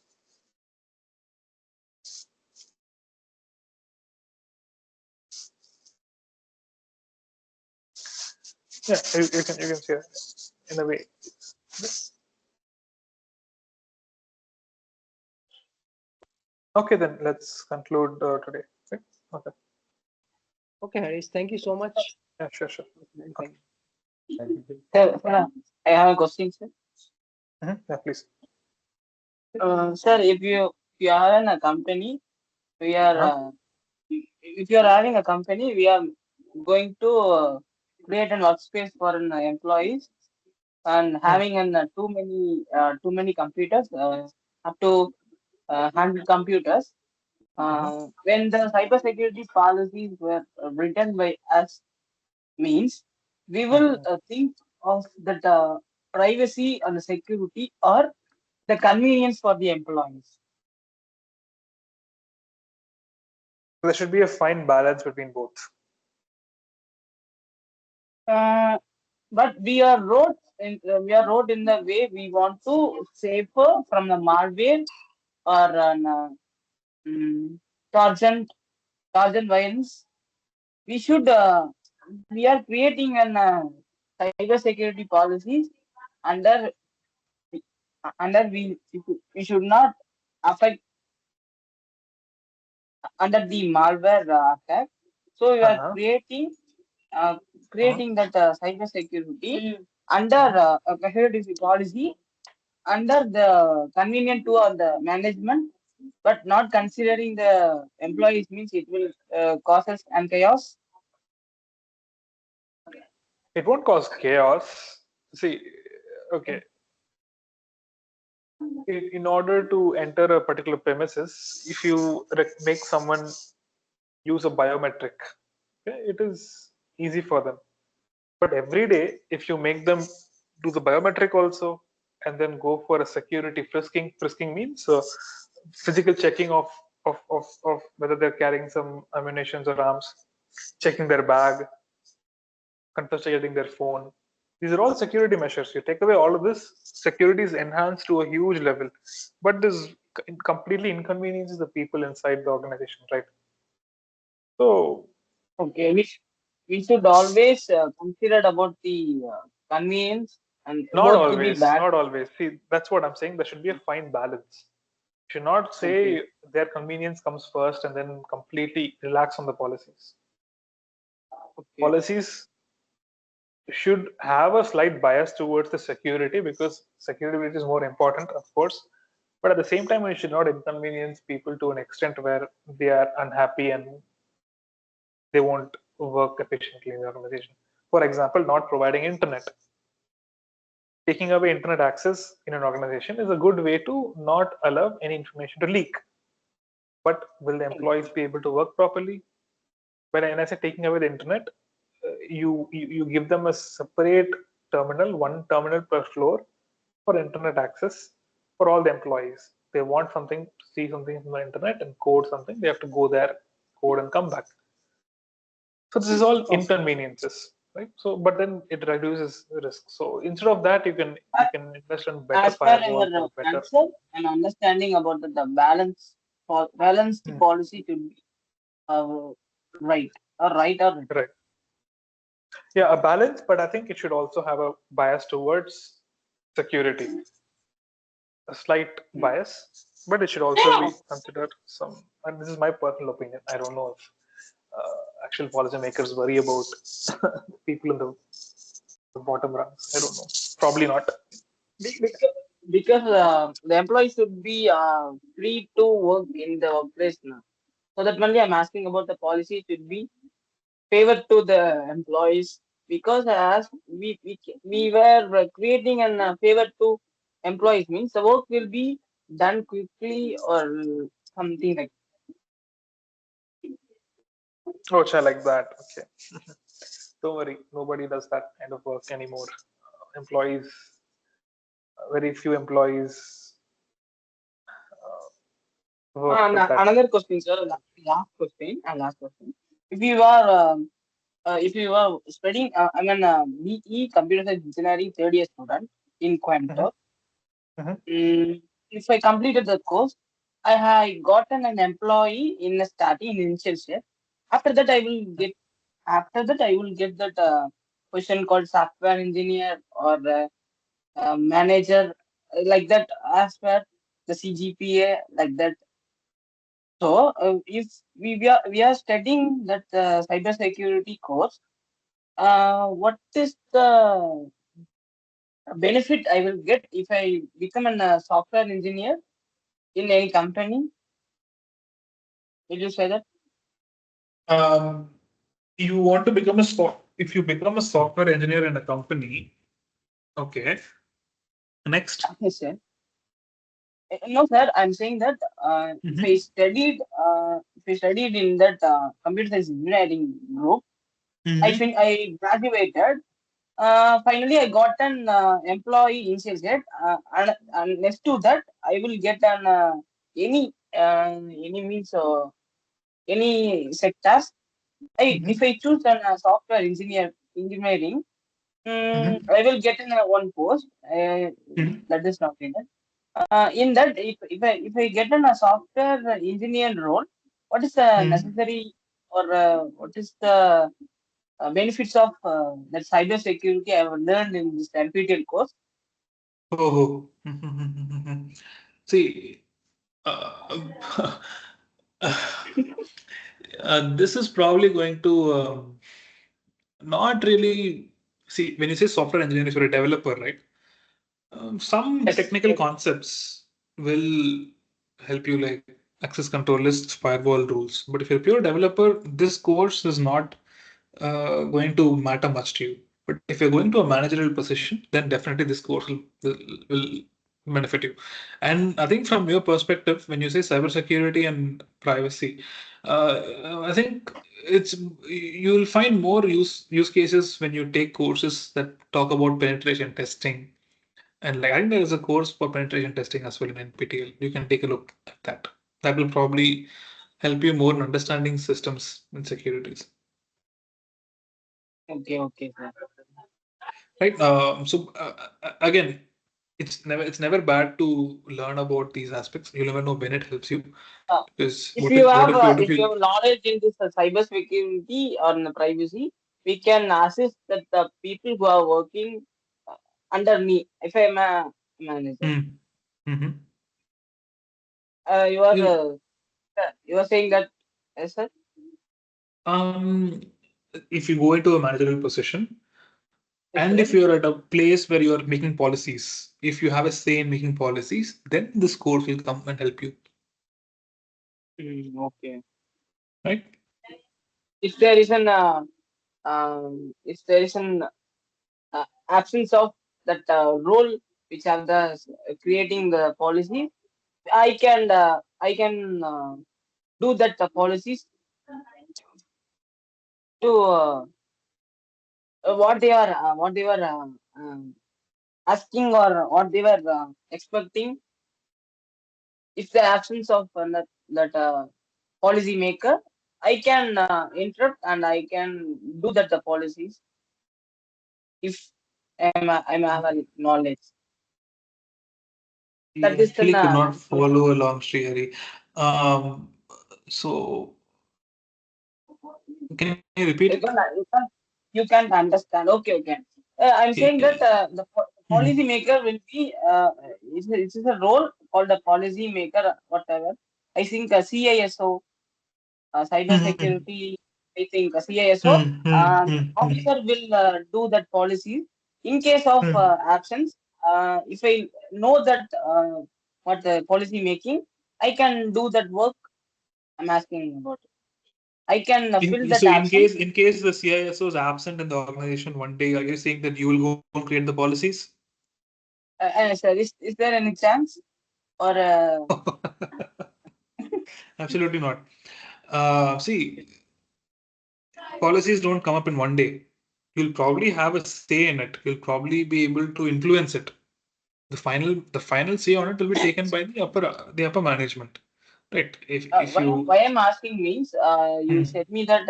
Yeah, you can say that in a way. Okay, then let's conclude today. Right? Okay. Okay, Harish, thank you so much. Yeah, sure. Okay. Sir, I have a question, sir. Yeah, please. Sir, if you are in a company, we are if you are having a company, we are going to create an workspace for an employees and having an too many computers up to 100 computers. When the cybersecurity policies were written by us, means we will think of that privacy and the security or the convenience for the employees. There should be a fine balance between both. Uh, but we are wrote in the way we want to safer from the malware or mm, Trojan Trojan violence. We should we are creating an cyber security policies under we should not affect under the malware attack. So we are Uh-huh. uh, Uh-huh. creating that cyber security under Uh-huh. a security policy under the convenient to the management, but not considering the employees means it will causes and chaos. It won't cause chaos. See, okay, in order to enter a particular premises, if you make someone use a biometric, okay, it is easy for them. But every day, if you make them do the biometric also and then go for a security frisking means physical checking of whether they're carrying some ammunitions or arms, checking their bag, confiscating their phone. These are all security measures. You take away all of this, security is enhanced to a huge level. But this completely inconveniences the people inside the organization, right? So, Okay, we should always consider about the convenience and not about to be always, bad. not always. See, that's what I'm saying. There should be a fine balance. You should not Okay, say their convenience comes first and then completely relax on the policies. okay, Policies should have a slight bias towards the security because security is more important, of course. But at the same time, we should not inconvenience people to an extent where they are unhappy and they won't work efficiently in the organization. For example, not providing internet. Taking away internet access in an organization is a good way to not allow any information to leak. But will the employees be able to work properly? When I say taking away the internet, you give them a separate terminal, one terminal per floor for internet access for all the employees. They want something, see something from the internet and code something, they have to go there, code and come back. So this is all okay. inconveniences, right? So but then it reduces risk. So instead of that, you can invest in better As per firewalls your or better. answer and understanding about the balanced Hmm, policy to be uh, right or right. right. Yeah, a balance, but I think it should also have a bias towards security, a slight Hmm. bias, but it should also be considered some. And this is my personal opinion. I don't know if actual policymakers worry about people in the bottom rungs. I don't know. Probably not. Because the employee should be free to work in the workplace now. So that only I'm asking about the policy should be favored to the employees, because as we were creating an favor to employees means the work will be done quickly or something like. Oh, I like that. Okay. Don't worry. Nobody does that kind of work anymore. Employees, very few employees work with that. Another question, sir. Last question and last question. If you are studying, I'm an BE Computer Science Engineering third year student in Mhm, Coimbatore. mhm, If I completed the course, I had gotten an employee in a starting in initial step. After that, I will get that position called software engineer or manager, like that, as per the CGPA, like that. So, if we are studying that cyber security course, what is the benefit I will get if I become a software engineer in any company? Will you say that? Um, you want to become a if you become a software engineer in a company, okay. Next. Yes, sir. No, sir. I'm saying that Mm-hmm. if I studied in that computer science engineering group, I Mm-hmm. think I graduated. Finally, I got an employee initial get, and next to that, I will get an any means any sectors. If I choose an software engineering, Mm-hmm. I will get in one post. Mm-hmm. That is not in it. In that, if I get in a software engineer role, what is the Mm-hmm. necessary or what is the benefits of that cyber security I have learned in this NPTEL course? Oh. See, this is probably going to not really see when you say software engineer, if you're a developer, right? Some Yes, technical yes. concepts will help you, like access control lists, firewall rules. But if you're a pure developer, this course is not going to matter much to you. But if you're going to a managerial position, then definitely this course will benefit you. And I think from your perspective, when you say cybersecurity and privacy, I think it's you'll find more use cases when you take courses that talk about penetration testing. And like I think there is a course for penetration testing as well in NPTEL. You can take a look at that. That will probably help you more in understanding systems and securities. Okay, okay, sir. Right. Again, it's never bad to learn about these aspects. You'll never know when it helps you. Uh, Because what if if you you have knowledge in this cyber security or in the privacy, we can assist that the people who are working uh, under me. If I am a manager, hmm, hmm, you are you saying that, yes, sir. um if you go into a managerial position Yes, and sir. if you're at a place where you're making policies, if you have a say in making policies, then this course will come and help you. Okay. Right? If there is an absence of that role which have the creating the policy, I can do that policies to what they were asking or what they were expecting. If the absence of that policy maker, I can interrupt and I can do that the policies if I'm have a knowledge. I That is the actually could not follow along, Srihari. Um, so can you repeat it? you can't understand. Okay, okay. I'm saying that Yeah. the policy Mhm. maker will be it's a role called a policy maker, whatever. I think CISO, cyber Mhm. security. I think CISO, officer will do that policy. In case of absence, if I know that what the policy making, I can do that work. I'm asking about it. I can fill that So absence. in case the CISO is absent in the organization one day, are you saying that you will go and create the policies? Sir, is there any chance or Absolutely not. See, policies don't come up in one day. You'll probably have a say in it. You'll probably be able to influence it. The final say on it will be taken by the upper management, right? If you why I'm asking means you said me that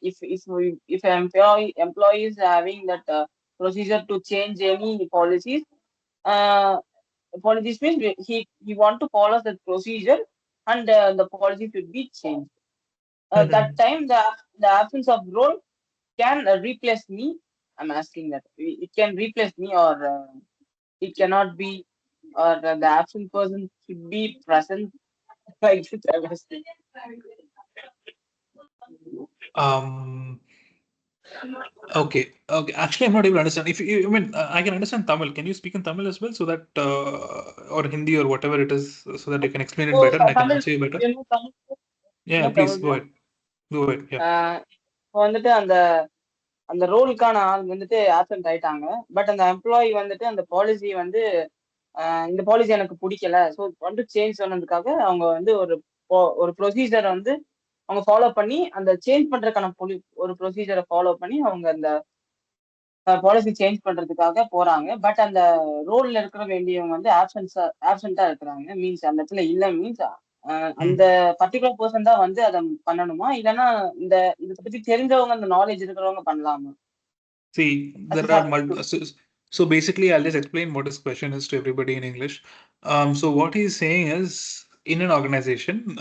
if employee is having that procedure to change any policies, uh, policies means he want to follow the procedure and the policy should be changed. That time the absence of role can replace me. I'm asking that it can replace me or it cannot be or the absent person should be present like this. I was thinking. um okay, actually I'm not able to understand. If you I mean I can understand Tamil. Can you speak in Tamil as well so that or Hindi or whatever it is so that you can explain it So better and I can Tamil, answer you better? you know Tamil, Yeah, please go ahead. Go ahead. Yeah. இப்போ வந்துட்டு அந்த அந்த ரோலுக்கான ஆள் வந்துட்டு absent ஆயிட்டாங்க. But அந்த employee வந்துட்டு அந்த பாலிசி வந்து இந்த பாலிசி எனக்கு பிடிக்கல, ஸோ வந்து சேஞ்ச் சொன்னதுக்காக அவங்க வந்து ஒரு ப்ரொசீஜரை வந்து அவங்க ஃபாலோ பண்ணி அந்த சேஞ்ச் பண்றதுக்கான ஒரு ப்ரொசீஜரை ஃபாலோ பண்ணி அவங்க அந்த பாலிசி சேஞ்ச் பண்றதுக்காக போறாங்க. பட் அந்த ரோல்ல இருக்கிற வேண்டியவங்க வந்து ஆப்சென்ட்டா இருக்கிறாங்க. மீன்ஸ் அந்த இடத்துல இல்ல மீன்ஸ் அந்த பர்டிகுலர் பர்சன் தான் வந்து அதை பண்ணணுமா, இல்லைன்னா இந்த இதை பத்தி தெரிஞ்சவங்க அந்த நாலேஜ் இருக்கிறவங்க பண்ணலாமா? See, As a there are substitute. so basically, I'll just explain what his question is to everybody in English. So what he's saying is, in an organization,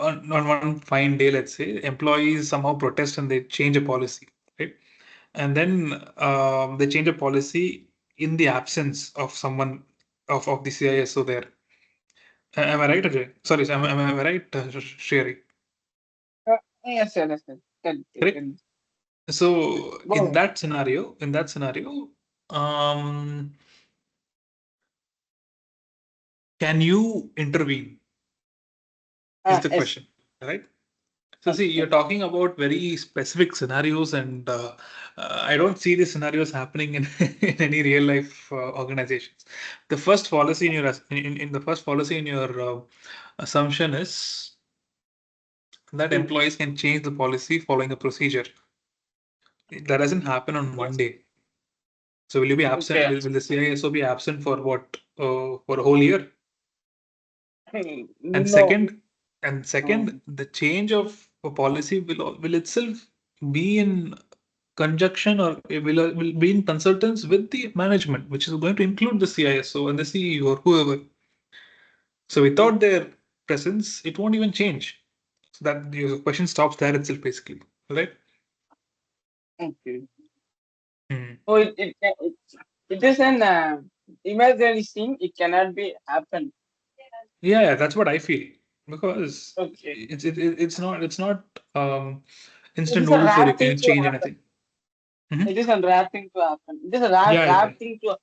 on one fine day, let's say, employees somehow protest and they change a policy, right? And then they change a policy in the absence of someone of the CISO there. Am I right, Ajay? Sorry, am I right, Sherry? Yes, sir, yes, sir. Correct. So Go ahead. in that scenario, um, can you intervene? Is the Yes, question, right? So see, you're yes. talking about very specific scenarios, and I don't see these scenarios happening in in any real life organizations. The first policy in your in the first policy in your assumption is that employees can change the policy following a procedure. That doesn't happen on one day. So will you be absent? Okay. Will the CISO be absent for what? For a whole year? And No. second, the change of a policy will itself be in conjunction or it will be in consultance with the management, which is going to include the CISO and the CEO or whoever. So without their presence, it won't even change. So that the question stops there itself, basically, right? Okay. Hmm. So it is an imaginary thing. It cannot be happen. Yeah, that's what I feel because Okay. it's not It instant is a noodles where rare you thing can to change happen. anything. Mhm. It is a rare thing to happen. It is a rare, Yeah, rare yeah, thing to.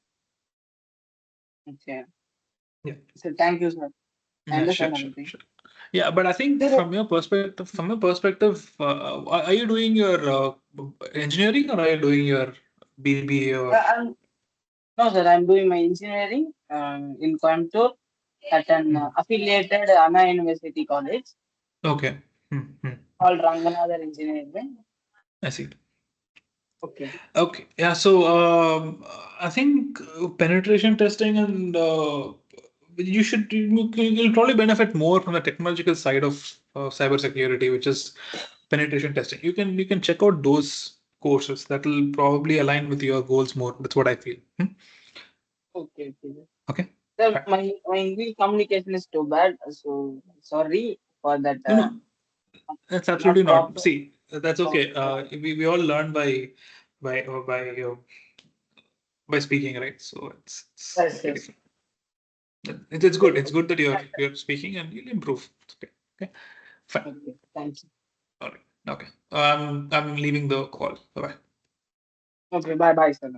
Okay. yeah. So thank you, sir. I Yeah, understand sure, sure, everything. sure. Yeah, but I think Sir, from your perspective, are you doing your engineering or are you doing your BBA or I'm no, sir. I'm doing my engineering in Coimbatore at an affiliated Anna University college okay? called Ranganathan Engineering. I see. Okay. Okay, yeah. So I think penetration testing and you'll probably benefit more from the technological side of cybersecurity, which is penetration testing. You can check out those courses that will probably align with your goals more. That's what I feel. Okay. Okay. Okay. Sir, Fine. my English communication is too bad, so sorry for that. No, no, that's Not absolutely not. proper. See, that's okay. We all learn by uh, by uh, by speaking, right? So it's Yes, completely yes. fine. It's good. It's good that you're speaking and you'll improve. Okay. Okay. Fine. Okay. Thank you. All right. Okay. I'm leaving the call. Bye bye. Okay, bye bye, sir.